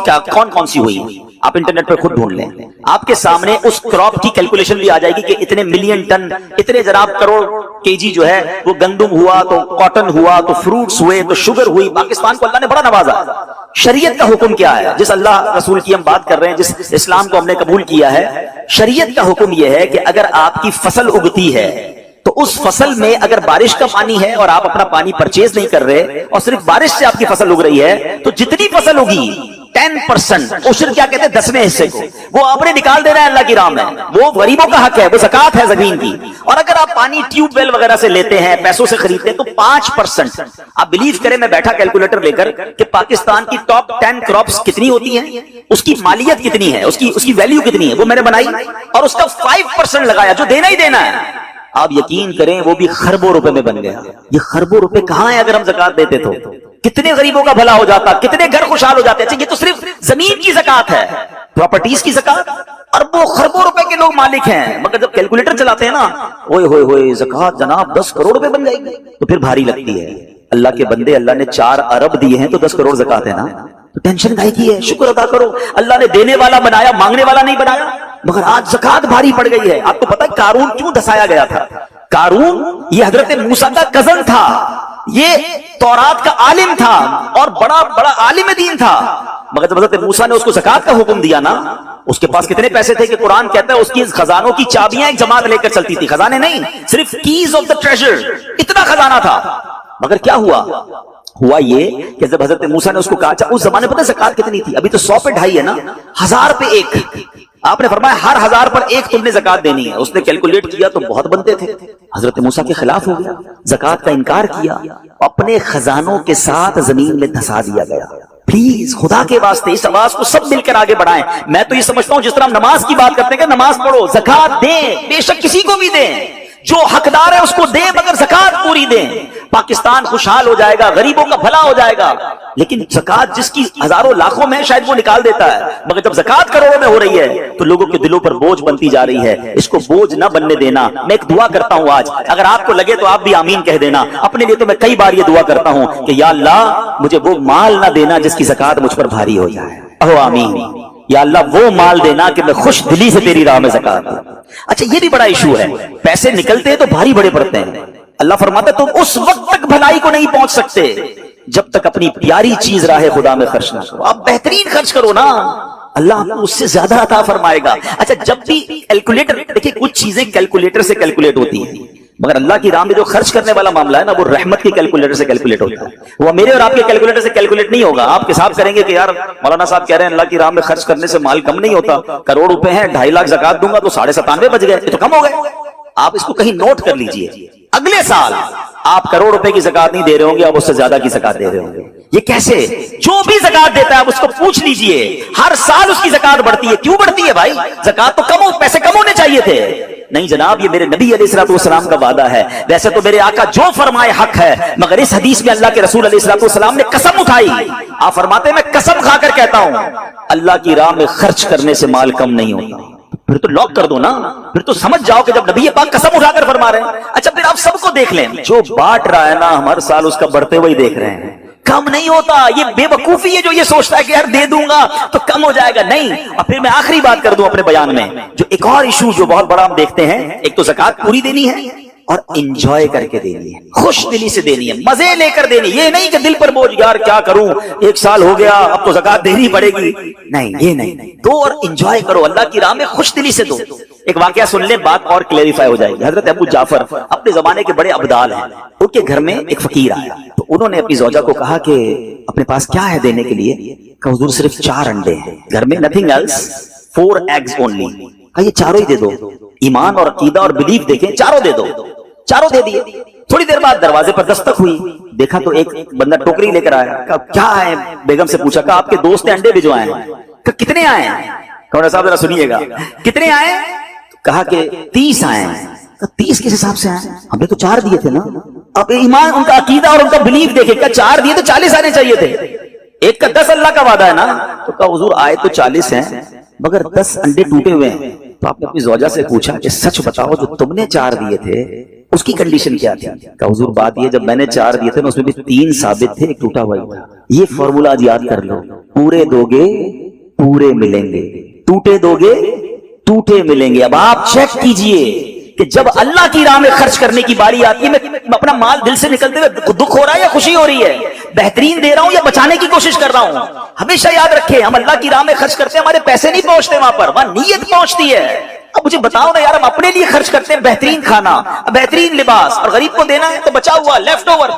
کون سی ہوئی. آپ انٹرنیٹ پر خود ڈھونڈ لیں, آپ کے سامنے اس کراپ کی کیلکولیشن بھی آ جائے گی کہ اتنے ملین ٹن, اتنے جناب کروڑ کے جی جو ہے وہ گندم ہوا, تو کاٹن ہوا, تو فروٹس ہوئے, تو شوگر ہوئی. پاکستان کو اللہ نے بڑا نوازا. شریعت کا حکم کیا ہے؟ جس اللہ رسول کی ہم بات کر رہے ہیں، جس اسلام کو ہم نے قبول کیا ہے، شریعت کا حکم یہ ہے کہ اگر آپ کی فصل اگتی ہے تو اس فصل میں اگر بارش کا پانی ہے اور آپ اپنا پانی پرچیز نہیں کر رہے اور صرف بارش سے آپ کی فصل اگ رہی ہے، تو جتنی فصل ہوگی 10% عشر کیا کہتے ہیں 10ویں حصے کو، وہ آپ نے نکال دینا ہے اللہ کی راہ میں، وہ غریبوں کا حق ہے، وہ زکات ہے زمین کی۔ اور اگر آپ پانی ٹیوب ویل وغیرہ سے لیتے ہیں، پیسوں سے خریدتے ہیں، تو 5%۔ آپ بلیو کریں، میں بیٹھا کیلکولیٹر لے کر کہ پاکستان کی ٹاپ 10 کراپس کتنی ہوتی ہیں، اس کی مالیت کتنی ہے، اس کی ویلیو کتنی ہے، وہ میں نے بنائی اور اس کا 5% لگایا جو دینا ہی دینا ہے۔ آپ یقین کریں وہ بھی خربوں روپے میں بن گیا۔ یہ خربوں روپے کہاں ہیں اگر ہم زکات دیتے تو؟ کتنے غریبوں کا بھلا ہو جاتا، کتنے گھر خوشحال ہو جاتے۔ اچھا یہ تو صرف زمین کی زکات ہے، پراپرٹیز کی زکات اربوں خربوں روپے کے لوگ مالک ہیں، مگر جب کیلکولیٹر چلاتے ہیں نا، اوئے ہوئے ہوئے زکات جناب 10 کروڑ روپے بن جائے گی تو پھر بھاری لگتی ہے۔ اللہ کے بندے، اللہ نے 4 ارب دیے ہیں تو 10 کروڑ زکات ہے نا، تو ٹینشن کائے کی ہے؟ شکر ادا کرو، اللہ نے دینے والا بنایا، مانگنے والا نہیں بنایا۔ مگر آج زکات بھاری پڑ گئی ہے۔ آپ کو پتہ ہے قارون کیوں دسایا گیا تھا؟ قارون یہ حضرت موسیٰ کا کزن تھا، یہ تورات کا عالم تھا اور بڑا عالم دین تھا، مگر جب حضرت موسیٰ نے اس کو زکات کا حکم دیا نا، اس کے پاس کتنے پیسے تھے کہ قرآن کہتا ہے اس کی خزانوں کی چابیاں ایک جماعت لے کر چلتی تھی، خزانے نہیں، صرف کیز آف دا ٹریجر، اتنا خزانہ تھا۔ مگر کیا ہوا یہ کہ جب حضرت موسیٰ نے اس کو کہا، اس زمانے پتہ زکات کتنی تھی؟ ابھی تو 100 پہ 2.5 ہے نا، 1000 پہ 1۔ آپ نے فرمایا ہر 1000 پر 1 تم نے زکات دینی ہے۔ اس نے کیلکولیٹ کیا تو بہت بنتے تھے، حضرت موسیٰ کے خلاف ہو گیا، زکات کا انکار کیا، اپنے خزانوں کے ساتھ زمین میں دھسا دیا گیا۔ پلیز خدا کے واسطے اس آواز کو سب مل کر آگے بڑھائیں۔ میں تو یہ سمجھتا ہوں جس طرح ہم نماز کی بات کرتے ہیں کہ نماز پڑھو، زکات دیں، بے شک کسی کو بھی دیں، جو حقدار ہے اس کو دیں، مگر زکات پوری دیں۔ پاکستان خوشحال ہو جائے گا، غریبوں کا بھلا ہو جائے گا۔ لیکن زکات جس کی ہزاروں لاکھوں میں شاید وہ نکال دیتا ہے، مگر جب زکات کروڑوں میں ہو رہی ہے تو لوگوں کے دلوں پر بوجھ بنتی جا رہی ہے۔ اس کو بوجھ نہ بننے دینا۔ میں ایک دعا کرتا ہوں آج، اگر آپ کو لگے تو آپ بھی آمین کہہ دینا۔ اپنے لیے تو میں کئی بار یہ دعا کرتا ہوں کہ یا اللہ مجھے وہ مال نہ دینا جس کی زکات مجھ پر بھاری ہو جائے۔ اوہ آمین۔ یا اللہ وہ مال دینا کہ میں خوش دلی سے تیری راہ میں زکات دوں۔ اچھا یہ بھی بڑا ایشو ہے، پیسے نکلتے ہیں تو بھاری بڑے پڑتے ہیں۔ اللہ فرماتا ہے تم اس وقت تک بھلائی کو نہیں پہنچ سکتے جب تک اپنی پیاری چیز راہ خدا میں خرچ نہ کرو۔ آپ بہترین خرچ کرو نا، اللہ آپ کو اس سے زیادہ عطا فرمائے گا۔ اچھا جب بھی کیلکولیٹر، دیکھیں کچھ چیزیں کیلکولیٹر سے کیلکولیٹ ہوتی ہیں، مگر اللہ کی راہ میں جو خرچ کرنے والا معاملہ ہے نا، وہ رحمت کے کیلکولیٹر سے کیلکولیٹ ہوتا ہے۔ وہ میرے اور آپ کے کیلکولیٹر سے کیلکولیٹ نہیں ہوگا۔ آپ حساب کریں گے کہ یار مولانا صاحب کہہ رہے ہیں اللہ کی راہ میں خرچ کرنے سے مال کم نہیں ہوتا، کروڑ روپے ہیں 2.5 لاکھ زکات دوں گا تو 97.5 بچ گئے، یہ تو کم ہو گئے۔ آپ اس کو کہیں نوٹ کر لیجئے، اگلے سال آپ کروڑ روپے کی زکات نہیں دے رہے ہوں گے، آپ اس سے زیادہ کی زکات دے رہے ہوں گے۔ یہ کیسے؟ جو بھی زکات دیتا ہے آپ اس کو پوچھ لیجئے، ہر سال اس کی زکات بڑھتی ہے۔ کیوں بڑھتی ہے بھائی؟ زکات تو کم ہو، پیسے کم ہونے چاہیے تھے۔ نہیں جناب، یہ میرے نبی علیہ الصلوۃ والسلام کا وعدہ ہے۔ ویسے تو میرے آقا جو فرمائے حق ہے، مگر اس حدیث میں اللہ کے رسول علیہ الصلوۃ والسلام نے قسم اٹھائی۔ آپ فرماتے ہیں میں قسم کھا کر کہتا ہوں اللہ کی راہ میں خرچ کرنے سے مال کم نہیں ہوتا۔ پھر تو لاک کر دو نا، پھر تو سمجھ جاؤ کہ جب نبی پاک قسم اٹھا کر فرما رہے ہیں۔ اچھا پھر آپ سب کو دیکھ لیں، جو بانٹ رہا ہے نا ہم ہر سال اس کا بڑھتے ہوئے دیکھ رہے ہیں، کم نہیں ہوتا۔ یہ بے وقوفی ہے جو یہ سوچتا ہے کہ یار دے دوں گا تو کم ہو جائے گا، نہیں۔ اور پھر میں آخری بات کر دوں اپنے بیان میں، جو ایک اور ایشو جو بہت بڑا ہم دیکھتے ہیں، ایک تو زکات پوری دینی ہے اور انجوائے کر کے دینی ہے، خوش دلی سے دینی ہے، مزے لے کر دینی۔ یہ نہیں کہ دل پر بوجھ، یار کیا کروں 1 سال ہو گیا اب تو زکات دینی پڑے گی، نہیں یہ نہیں۔ دو اور انجوائے کرو، اللہ کی راہ میں خوش دلی سے دو۔ ایک واقعہ سن لیں، بات اور کلیریفائی ہو جائے گی۔ حضرت ابو جعفر اپنے زمانے کے بڑے ابدال ہیں، ان کے گھر میں ایک فقیر آیا تو انہوں نے اپنی زوجہ کو کہا کہ اپنے پاس کیا ہے دینے کے لیے؟ کہ حضور صرف 4 انڈے ہیں گھر میں، نتھنگ ایلس، 4 ایگز اونلی۔ کہا یہ چاروں ہی دے دو۔ ایمان اور عقیدہ اور بلیف دیکھیں، چاروں دے دو۔ چاروں دے دیے۔ تھوڑی دیر بعد دروازے پر دستک ہوئی، دیکھا تو ایک بندہ ٹوکری لے کر آیا۔ کہا کیا ہے؟ بیگم سے پوچھا، کہا آپ کے دوست نے انڈے بھجوائے ہیں۔ کہا کتنے آئے ہیں؟ کہا صاحب ذرا سنیے گا، کتنے آئے؟ کہا کہ 30 آئے ہیں۔ 30 کس حساب سے آئے؟ ہم نے تو 4 دیے تھے نا۔ اب ایمان، ان کا عقیدہ اور ان کا بلیف دیکھے، کیا 4 دیے تو 40 آنے چاہیے تھے، ایک کا 10 اللہ کا وعدہ ہے نا۔ تو کہا حضور آئے تو 40 ہیں مگر 10 انڈے ٹوٹے ہوئے ہیں۔ تو آپ نے اپنی زوجہ سے پوچھا کہ سچ بتاؤ جو تم نے 4 دیے تھے اس کی کنڈیشن کیا تھی؟ کہا حضور بات یہ جب میں نے 4 دیے تھے اس میں بھی 3 ثابت تھے، ایک ٹوٹا ہوا ہی تھا۔ یہ فارمولا آج یاد کر لو، پورے دو گے پورے ملیں گے، ٹوٹے دو گے ٹوٹے ملیں گے۔ اب آپ چیک کیجئے کہ جب اللہ کی راہ میں خرچ کرنے کی باری آتی ہے، میں اپنا مال دل سے نکلتے ہوئے دکھ ہو رہا ہے یا خوشی ہو رہی ہے؟ بہترین دے رہا ہوں یا بچانے کی کوشش کر رہا ہوں؟ ہمیشہ یاد رکھیں ہم اللہ کی راہ میں خرچ کرتے ہیں، ہمارے پیسے نہیں پہنچتے وہاں پر، وہاں نیت پہنچتی ہے۔ اب مجھے بتاؤ نا یار، ہم اپنے لیے خرچ کرتے ہیں بہترین کھانا، بہترین لباس، اور غریب کو دینا ہے تو بچا ہوا لیفٹ اوور۔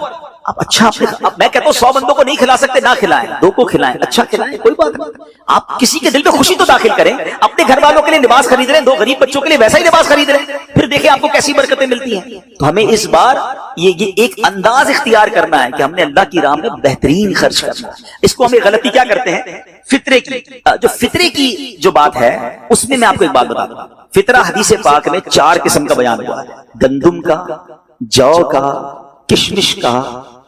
اب اچھا اب میں کہتا ہوں 100 بندوں کو نہیں کھلا سکتے، نہ کھلائیں، 2 کو کھلائیں، اچھا کھلائیں، کوئی بات نہیں۔ آپ کسی کے دل میں خوشی تو داخل کریں، اپنے گھر والوں کے لیے لباس خرید رہے ہیں، 2 غریب بچوں کے لیے ویسا ہی لباس خرید رہے ہیں، پھر دیکھیں آپ کو کیسی برکتیں ملتی ہیں۔ تو ہمیں اس بار یہ ایک انداز اختیار کرنا ہے کہ ہم نے اللہ کی راہ میں بہترین خرچ کرنا ہے۔ اس کو ہم ایک غلطی کیا کرتے ہیں، فطرے کی، جو فطرے کی جو بات ہے اس میں آپ کو ایک بات بتا دوں، فطرہ حدیث پاک میں 4 قسم کا بیان ہوا ہے، گندم کا، جو کا، کشمش کا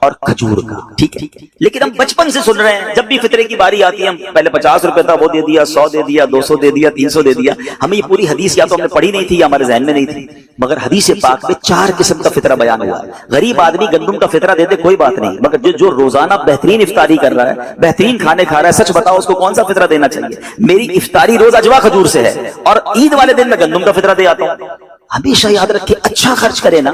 اور کھجور کا، ٹھیک ہے۔ لیکن ہم بچپن سے سن رہے ہیں، جب بھی فطرے کی باری آتی ہے ہم پہلے 50 روپے تھا وہ دے دیا، 100 دے دیا، 200 دے دیا، 300 دے دیا۔ ہمیں یہ پوری حدیث یا تو ہم نے پڑھی نہیں تھی یا ہمارے ذہن میں نہیں تھی، مگر حدیث پاک میں 4 قسم کا فطرہ بیان ہوا ہے۔ غریب آدمی گندم کا فطرہ دے دے کوئی بات نہیں، مگر جو روزانہ بہترین افطاری کر رہا ہے، بہترین کھانے کھا رہا ہے، سچ بتاؤ اس کو کون سا فطرہ دینا چاہیے؟ میری افطاری روز اجوا کھجور سے ہے اور عید والے دن میں گندم کا فطرہ دے آتا ہوں۔ ہمیشہ یاد رکھے اچھا خرچ کرے نا۔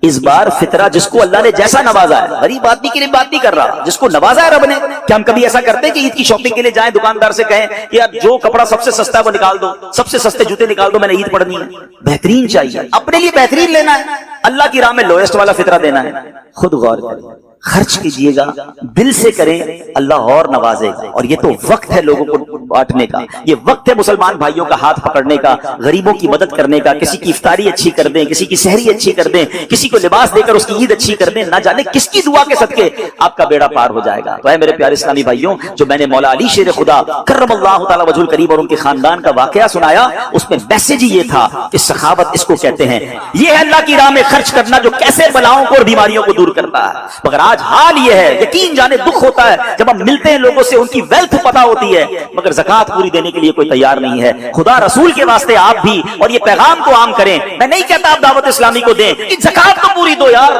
اس بار فطرہ جس کو اللہ نے جیسا نوازا ہے، غریب آدمی کے لیے بات نہیں کر رہا، جس کو نوازا ہے رب نے، کیا ہم کبھی ایسا کرتے ہیں کہ عید کی شاپنگ کے لیے جائیں دکاندار سے کہیں کہ یار جو کپڑا سب سے سستا ہے وہ نکال دو، سب سے سستے جوتے نکال دو، میں نے عید پڑھنی ہے؟ بہترین چاہیے، اپنے لیے بہترین لینا ہے، اللہ کی راہ میں لوئسٹ والا فطرہ دینا ہے۔ خود غور کریں، خرچ کیجئے گا، دل سے کریں، اللہ اور نوازے گا۔ اور یہ تو وقت ہے لوگوں کو بانٹنے کا، یہ وقت ہے مسلمان بھائیوں کا ہاتھ پکڑنے کا، غریبوں کی مدد کرنے کا، کسی کی افطاری اچھی کر دیں، کسی کی سحری اچھی کر دیں، کسی کو لباس دے کر اس کی عید اچھی کر دیں، نہ جانے کس کی دعا کے صدقے آپ کا بیڑا پار ہو جائے گا۔ تو اے میرے پیارے اسلامی بھائیوں، جو میں نے مولا علی شیر خدا کرم اللہ تعالی وجہ الکریم اور ان کے خاندان کا واقعہ سنایا، اس میں میسج یہ تھا کہ سخاوت اس کو کہتے ہیں، یہ ہے اللہ کی راہ میں خرچ کرنا جو کیسے بلاؤں کو اور بیماریوں کو دور کرتا ہے۔ مگر آج حال یہ ہے، یقین جانے دکھ ہوتا ہے جب ہم ملتے ہیں لوگوں سے، ان کی ویلتھ پتہ ہوتی ہے مگر زکات پوری دینے کے لیے کوئی تیار نہیں ہے۔ خدا رسول کے واسطے آپ بھی اور یہ پیغام کو عام کریں۔ میں نہیں کہتا آپ دعوت اسلامی کو دیں، کہ زکات تو پوری دو یار،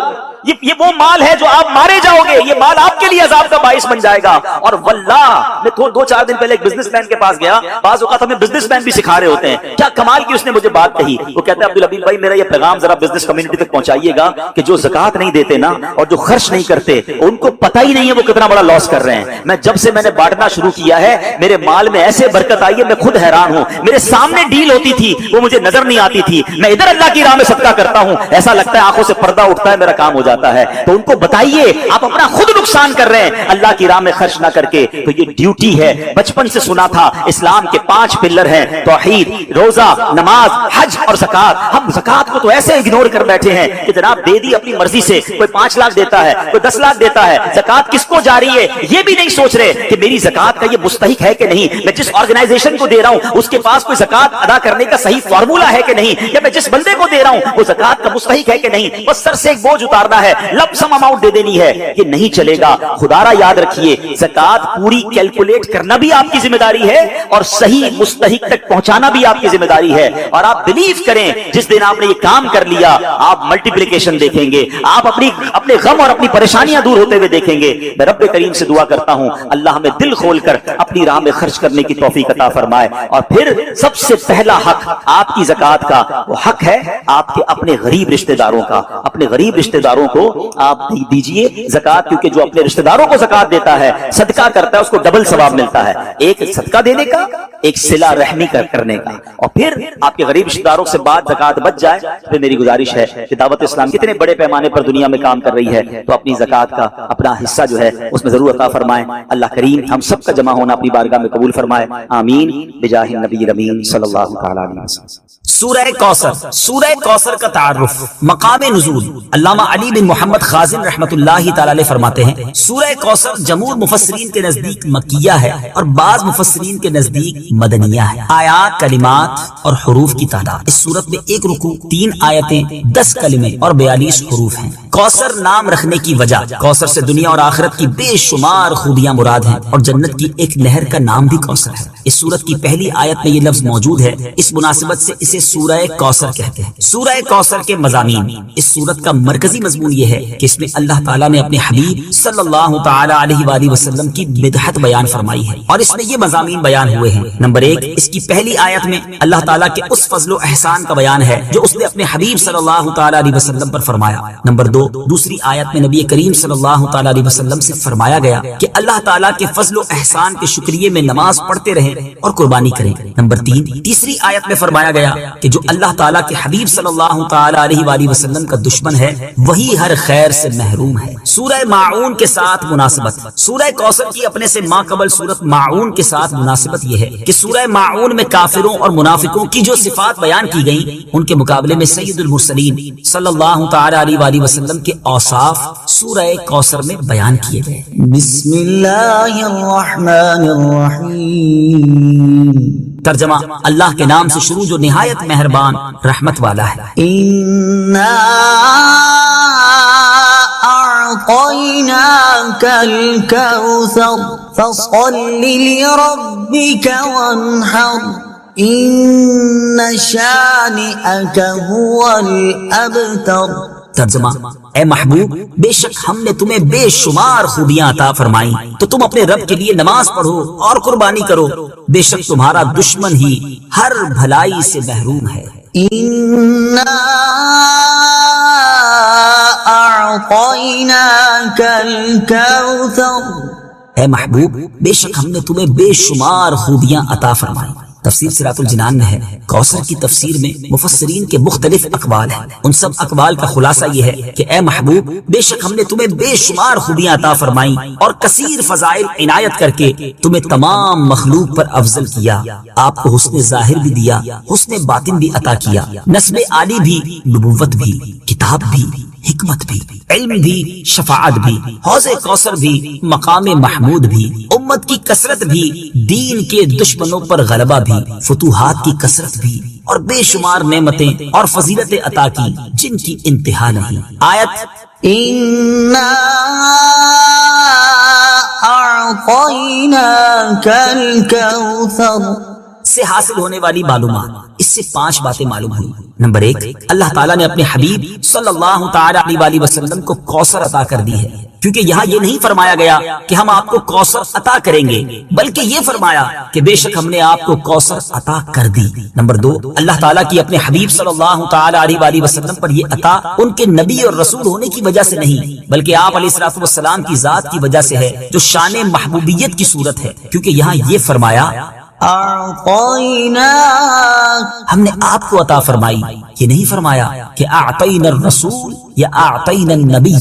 یہ وہ مال ہے جو آپ مارے جاؤ گے، یہ مال آپ کے لیے عذاب کا باعث بن جائے گا۔ اور واللہ میں 2-4 دن پہلے ایک بزنس مین کے پاس گیا، بعض اوقات ہمیں بزنس مین بھی سکھا رہے ہوتے ہیں، کیا کمال کی اس نے مجھے بات کہی، وہ کہتا ہے عبدالحبیب بھائی میرا یہ پیغام ذرا بزنس کمیونٹی تک پہنچائیے گا کہ جو زکات نہیں دیتے نا اور جو خرچ نہیں کرتے ان کو پتہ ہی نہیں ہے وہ کتنا بڑا لاس کر رہے ہیں۔ میں جب سے میں نے بانٹنا شروع کیا ہے میرے مال میں ایسے برکت آئی ہے، میں خود حیران ہوں، میرے سامنے ڈیل ہوتی تھی وہ مجھے نظر نہیں آتی تھی، میں ادھر اللہ کی راہ میں صدقہ کرتا ہوں، ایسا لگتا ہے آنکھوں سے پردہ اٹھتا ہے، میرا کام ہو جاتا ہے۔ تو ان کو بتائیے آپ اپنا خود نقصان کر رہے ہیں اللہ کی راہ میں خرچ نہ کر کے۔ تو یہ ڈیوٹی ہے، بچپن سے سنا تھا اسلام کے 5 پلر ہیں، توحید، روزہ، نماز، حج اور زکات۔ ہم زکات کو تو ایسے اگنور کر بیٹھے ہیں کہ جناب دے دی اپنی مرضی سے، کوئی 5 لاکھ دیتا ہے، کوئی 10 لاکھ دیتا ہے، زکات کس کو جاری ہے یہ بھی نہیں سوچ رہے کہ میری زکات کا یہ مستحق ہے کہ نہیں، میں جس آرگنائزیشن کو دے رہا ہوں اس کے پاس کوئی زکات ادا کرنے کا صحیح فارمولا ہے کہ نہیں، یا میں جس بندے کو دے رہا ہوں وہ زکات کا مستحق ہے کہ نہیں، بس سر سے ایک بوجھ اتارنا ہے، لب سم اماؤنٹ دے دینی ہے، یہ نہیں چلے گا۔ خدا را یاد رکھیے زکات پوری کیلکولیٹ کرنا بھی آپ کی ذمہ داری ہے اور صحیح مستحق تک پہنچانا بھی آپ کی ذمہ داری ہے۔ اور آپ بلیو کریں جس دن آپ نے یہ کام کر لیا آپ ملٹیپلیکیشن دیکھیں گے، آپ اپنے غم اور اپنی پریشانیاں دور ہوتے ہوئے دیکھیں گے۔ میں رب کریم سے دعا کرتا ہوں اللہ ہمیں دل کھول کر اپنی راہ میں خرچ کرنے کی توفیق عطا فرمائے۔ اور پھر سب سے پہلا حق آپ کی زکات کا وہ حق ہے آپ کے اپنے غریب رشتہ داروں کا۔ اپنے غریب رشتہ داروں کو آپ دیجئے زکات، کیونکہ جو اپنے رشتہ داروں کو زکات دیتا ہے صدقہ کرتا ہے اس کو ڈبل ثواب ملتا ہے، ایک صدقہ دینے کا، ایک صلہ رحمی کرنے کا۔ اور پھر آپ کے غریب رشتہ داروں سے بات زکات بچ جائے پھر میری گزارش ہے کہ دعوت اسلام کتنے بڑے پیمانے پر دنیا میں کام کر رہی ہے تو اپنی زکات کا اپنا حصہ جو ہے اس میں ضرور عطا فرمائیں۔ اللہ کریم ہم سب کا جمع ہونا اپنی بارگاہ میں قبول فرمائے، آمین بجاہ النبی الامین صلی اللہ تعالی علیہ وسلم۔ سورہ کوثر، سورہ کوثر کا تعارف، مقام نزول۔ علامہ علی بن محمد خازن رحمۃ اللہ تعالی علیہ فرماتے ہیں سورہ کوثر جمہور مفسرین کے نزدیک مکیہ ہے اور بعض مفسرین کے نزدیک مدنیہ ہے۔ آیات، کلمات اور حروف کی تعداد، اس سورت میں 1 رکوع، 3 آیتیں، 10 کلمے اور 42 حروف ہیں۔ کوثر نام رکھنے کی وجہ، کوثر سے دنیا اور آخرت کی بے شمار خوبیاں مراد ہیں اور جنت کی ایک نہر کا نام بھی کوثر ہے۔ اس سورت کی پہلی آیت میں یہ لفظ موجود ہے، اس مناسبت سے اسے سورہ کوثر کہتے ہیں۔ سورہ کوثر کے مضامین، اس سورت کا مرکزی مضمون مضمون یہ ہے کہ اس میں اللہ تعالیٰ نے اپنے حبیب صلی اللہ تعالی علیہ وآلہ وسلم کی مدحت بیان فرمائی ہے، اور اس میں یہ مضامین بیان ہوئے ہیں۔ نمبر 1، اس کی پہلی آیت میں اللہ تعالیٰ کے اس فضل و احسان کا بیان ہے جو اس نے اپنے حبیب صلی اللہ تعالی علیہ وسلم پر فرمایا۔ نمبر 2، دوسری آیت میں نبی کریم صلی اللہ تعالی علیہ وسلم سے فرمایا گیا کہ اللہ تعالیٰ کے فضل و احسان کے شکریے میں نماز پڑھتے رہیں اور قربانی کریں۔ نمبر 3، تیسری آیت میں فرمایا گیا کہ جو اللہ تعالیٰ کے حبیب صلی اللہ تعالی علیہ وآلہ وسلم کا دشمن ہے وہی ہر خیر سے محروم ہے۔ سورہ ماعون کے ساتھ مناسبت، سورہ کوثر کی اپنے سے ماقبل سورت ماعون کے ساتھ مناسبت یہ ہے کہ سورہ ماعون میں کافروں اور منافقوں کی جو صفات بیان کی گئیں ان کے مقابلے میں سید المرسلین صلی اللہ تعالی علیہ وآلہ وسلم کے اوصاف سورہ کوثر میں بیان کیے گئے۔ بسم اللہ الرحمن الرحیم۔ ترجمہ، اللہ کے نام سے شروع جو نہایت مہربان رحمت والا ہے۔ اِنَّا أعطيناك الكوثر فصل لربك وانحر إن شانئك هو الأبتر۔ ترجمہ، اے محبوب، بے شک ہم نے تمہیں بے شمار خوبیاں عطا فرمائیں تو تم اپنے رب کے لیے نماز پڑھو اور قربانی کرو، بے شک تمہارا دشمن ہی ہر بھلائی سے محروم ہے۔ إِنَّا أَعْطَيْنَاكَ الْكَوْثَرَ۔ اے محبوب، بے شک ہم نے تمہیں بے شمار خوبیاں عطا فرمائیں۔ تفسیر صراط الجنان میں ہے، کوثر کی تفسیر میں مفسرین کے مختلف اقوال ہیں، ان سب اقوال کا خلاصہ یہ ہے کہ اے محبوب، بے شک ہم نے تمہیں بے شمار خوبیاں عطا فرمائیں اور کثیر فضائل عنایت کر کے تمہیں تمام مخلوق پر افضل کیا، آپ کو حسن ظاہر بھی دیا، حسن باطن بھی عطا کیا، نسب عالی بھی، نبوت بھی، کتاب بھی، حکمت بھی، علم بھی، شفاعت بھی، حوض کوثر بھی، مقام محمود بھی، امت کی کثرت بھی، دین کے دشمنوں پر غلبہ بھی، فتوحات کی کثرت بھی، اور بے شمار نعمتیں اور فضیلتیں عطا کی جن کی انتہا نہیں۔ آیت إِنَّا أَعْطَيْنَاكَ الْكَوْثَرَ سے حاصل ہونے والی معلومات، اس سے 5 باتیں معلوم ہوئی۔ نمبر 1، اللہ تعالیٰ نے اپنے حبیب صلی اللہ تعالی علیہ وآلہ وسلم کو کوثر عطا کر دی ہے، کیونکہ یہاں یہ نہیں فرمایا گیا کہ ہم آپ کو کوثر عطا کریں گے، بلکہ یہ فرمایا کہ بے شک ہم نے آپ کو کوثر عطا کر دی۔ نمبر 2، اللہ تعالیٰ کی اپنے حبیب صلی اللہ تعالی علیہ وآلہ وسلم پر یہ عطا ان کے نبی اور رسول ہونے کی وجہ سے نہیں، بلکہ آپ علیہ الصلوۃ والسلام کی ذات کی وجہ سے ہے، جو شان محبوبیت کی صورت ہے، کیونکہ یہاں یہ فرمایا أَعْطَيْنَاكَ، ہم نے آپ کو عطا فرمائی، یہ نہیں فرمایا کہ اعطینا الرسول یا اعطینا النبی۔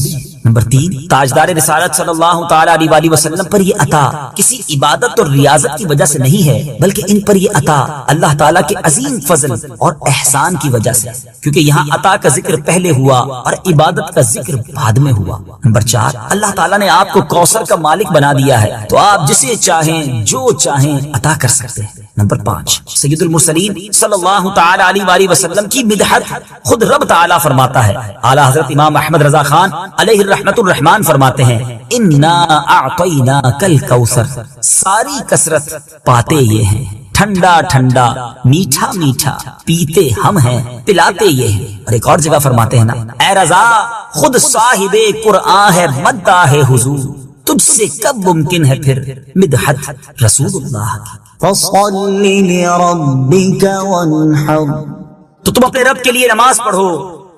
نمبر 3، تاجدار رسالت صلی اللہ تعالی علیہ وآلہ وسلم پر یہ عطا کسی عبادت اور ریاضت کی وجہ سے نہیں ہے، بلکہ ان پر یہ عطا اللہ تعالیٰ کے عظیم فضل اور احسان کی وجہ سے، کیونکہ یہاں عطا کا ذکر پہلے ہوا اور عبادت کا ذکر بعد میں ہوا۔ نمبر 4، اللہ تعالیٰ نے آپ کو کوثر کا مالک بنا دیا ہے تو آپ جسے چاہیں جو چاہیں عطا کر سکتے ہیں۔ نمبر 5، سید المرسلین صلی اللہ تعالی علیہ وآلہ وسلم کی مدحت خود رب تعالیٰ فرماتا ہے۔ اعلیٰ حضرت امام احمد رضا خان علیہ رحمت الرحمان فرماتے ہیں، انا اعطیناک الکوثر، ساری کثرت پاتے یہ ہیں، ٹھنڈا ٹھنڈا، میٹھا میٹھا، پیتے ہم ہیں، پلاتے یہ ہیں۔ اور ایک اور جگہ فرماتے ہیں نا، اے رضا خود صاحب قرآن ہے، مداح حضور، تجھ سے کب ممکن ہے پھر مدحت رسول اللہ کی۔ فَصَلِّ لِرَبِّكَ وَانْحَرْ، تو تم اپنے رب کے لیے نماز پڑھو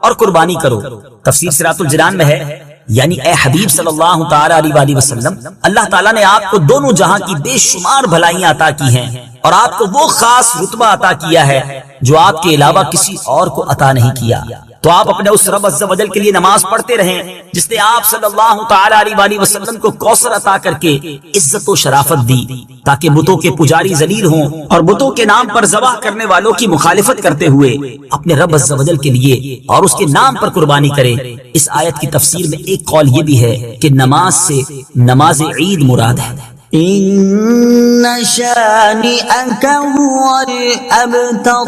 اور قربانی کرو۔ تفسیر صراط الجنان میں ہے، یعنی اے حبیب صلی اللہ تعالی علیہ وآلہ وسلم، اللہ تعالیٰ نے آپ کو دونوں جہاں کی بے شمار بھلائیاں عطا کی ہیں اور آپ کو وہ خاص رتبہ عطا کیا ہے جو آپ کے علاوہ کسی اور کو عطا نہیں کیا۔ تو آپ اپنے اس رب عز و جل کے لیے نماز پڑھتے رہیں جس نے آپ صلی اللہ تعالی علیہ وآلہ وسلم کو کوثر عطا کر کے عزت و شرافت دی، تاکہ بتوں کے پجاری ذلیل ہوں اور بتوں کے نام پر ذبح کرنے والوں کی مخالفت کرتے ہوئے اپنے رب عز و جل کے لیے اور اس کے نام پر قربانی کریں۔ اس آیت کی تفسیر میں ایک قول یہ بھی ہے کہ نماز سے نماز عید مراد ہے۔ إِنَّ شَانِئَكَ هُوَ الْأَبْتَرُ،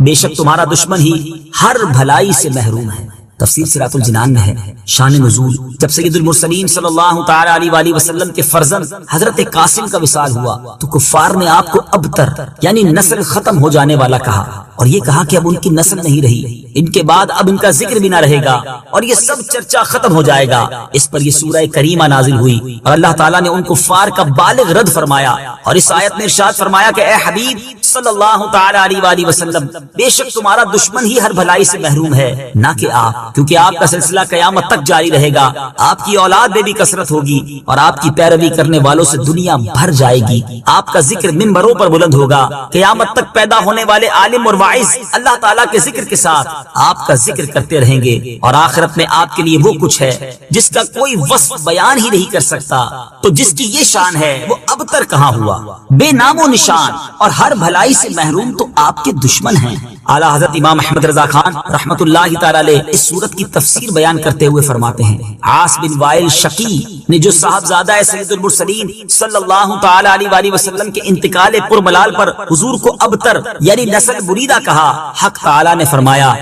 بے شک تمہارا دشمن ہی ہر بھلائی سے محروم ہے۔ تفسیر صراط الجنان میں ہے، شان نزول، جب سید المرسلین صلی اللہ تعالی علیہ وآلہ وسلم کے فرزند حضرت قاسم کا وصال ہوا تو کفار نے آپ کو ابتر یعنی نسل ختم ہو جانے والا کہا، اور یہ کہا کہ اب ان کی نسل نہیں رہی، ان کے بعد اب ان کا ذکر بھی نہ رہے گا اور یہ سب چرچا ختم ہو جائے گا۔ اس پر یہ سورہ کریمہ نازل ہوئی اور اللہ تعالیٰ نے ان کفار کا بالغ رد فرمایا اور اس آیت میں ارشاد فرمایا کہ اے حبیب صلی اللہ تعالی علیہ وآلہ وسلم، بے شک تمہارا دشمن ہی ہر بھلائی سے محروم ہے، نہ کہ آپ، کیونکہ آپ کا سلسلہ قیامت تک جاری رہے گا، آپ کی اولاد میں بھی کثرت ہوگی اور آپ کی پیروی کرنے والوں سے دنیا بھر جائے گی۔ آپ کا ذکر منبروں پر بلند ہوگا، قیامت تک پیدا ہونے والے عالم اور واعظ اللہ تعالیٰ کے ذکر کے ساتھ آپ کا ذکر کرتے رہیں گے، اور آخرت میں آپ کے لیے وہ کچھ ہے جس کا کوئی وصف بیان ہی نہیں کر سکتا۔ تو جس کی یہ شان ہے وہ ابتر کہاں ہوا، بے نام و نشان اور ہر بھلائی سے محروم تو آپ کے دشمن ہیں۔ اعلیٰ حضرت امام احمد رضا خان رحمت اللہ تعالی علیہ اس سورت کی تفسیر بیان کرتے ہوئے فرماتے ہیں، عاص بن وائل شقی نے جو صاحبزادہ سید المرسلین صلی اللہ تعالی علیہ وآلہ وسلم کے انتقال پرملال پر حضور کو ابتر یعنی نسل بریدہ کہا، حق تعالی نے فرمایا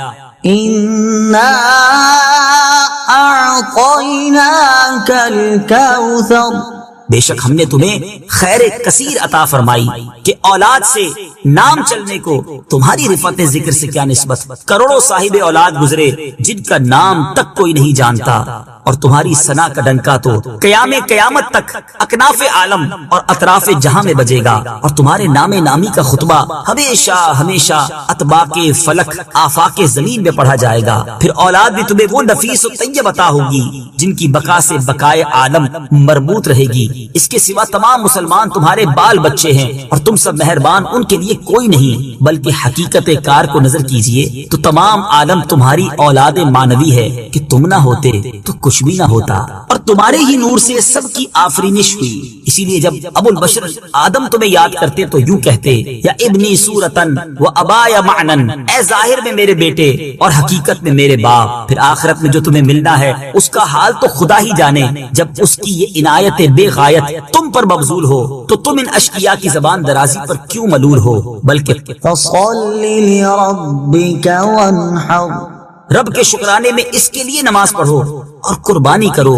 إنا أعطيناك الكوثر، بے شک ہم نے تمہیں خیر کثیر عطا فرمائی کہ اولاد سے نام چلنے کو تمہاری رفعت ذکر سے کیا نسبت، کروڑوں صاحب اولاد گزرے جن کا نام تک کوئی نہیں جانتا، اور تمہاری ثنا کا ڈنکا تو قیامت تک اکناف عالم اور اطراف جہاں میں بجے گا، اور تمہارے نام نامی کا خطبہ ہمیشہ ہمیشہ اطباق فلک آفاق زمین میں پڑھا جائے گا۔ پھر اولاد بھی تمہیں وہ نفیس و طیب عطا ہوگی جن کی بقا سے بقائے عالم مربوط رہے گی۔ اس کے سوا تمام مسلمان تمہارے بال بچے ہیں اور تم سب مہربان ان کے لیے کوئی نہیں، بلکہ حقیقت کار کو نظر کیجئے تو تمام عالم تمہاری اولاد مانوی ہے کہ تم نہ ہوتے تو کچھ بھی نہ ہوتا، اور تمہارے ہی نور سے سب کی آفرینش ہوئی۔ اسی لیے جب ابو البشر آدم تمہیں یاد کرتے تو یوں کہتے، یا ابنی صورتن و ابایا معنن، اے ظاہر میں میرے بیٹے اور حقیقت میں میرے باپ۔ پھر آخرت میں جو تمہیں ملنا ہے اس کا حال تو خدا ہی جانے، جب اس کی یہ عنایت بے غایت تم پر مبذول ہو تو تم ان اشقیاء کی زبان درازی پر کیوں ملول ہو، بلکہ فصل لربك وانحر، رب کے شکرانے میں اس کے لیے نماز پڑھو اور قربانی کرو۔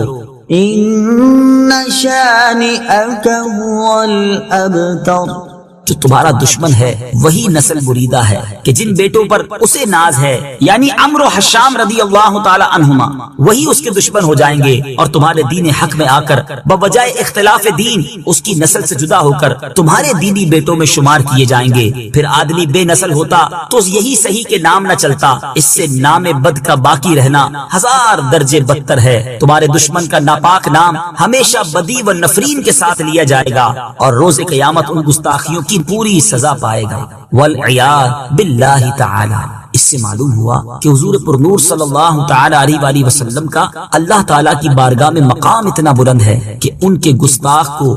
إن شانئك هو الأبتر، جو تمہارا دشمن ہے وہی نسل بریدہ ہے کہ جن بیٹوں پر اسے ناز ہے، یعنی عمرو و حشام رضی اللہ تعالی عنہما، وہی اس کے دشمن ہو جائیں گے اور تمہارے دین حق میں آ کر بوجہ اختلاف دین اس کی نسل سے جدا ہو کر تمہارے دینی بیٹوں میں شمار کیے جائیں گے۔ پھر آدمی بے نسل ہوتا تو یہی صحیح کے نام نہ چلتا، اس سے نام بد کا باقی رہنا ہزار درجے بدتر ہے۔ تمہارے دشمن کا ناپاک نام ہمیشہ بدی و نفرین کے ساتھ لیا جائے گا اور روز قیامت ان گستاخیوں کی پوری سزا پائے گا، والعیاذ باللہ تعالی۔ اس سے معلوم ہوا کہ حضور پر نور صلی اللہ تعالی علیہ وآلہ وسلم کا اللہ تعالیٰ کی بارگاہ میں مقام اتنا بلند ہے کہ ان کے گستاخ کو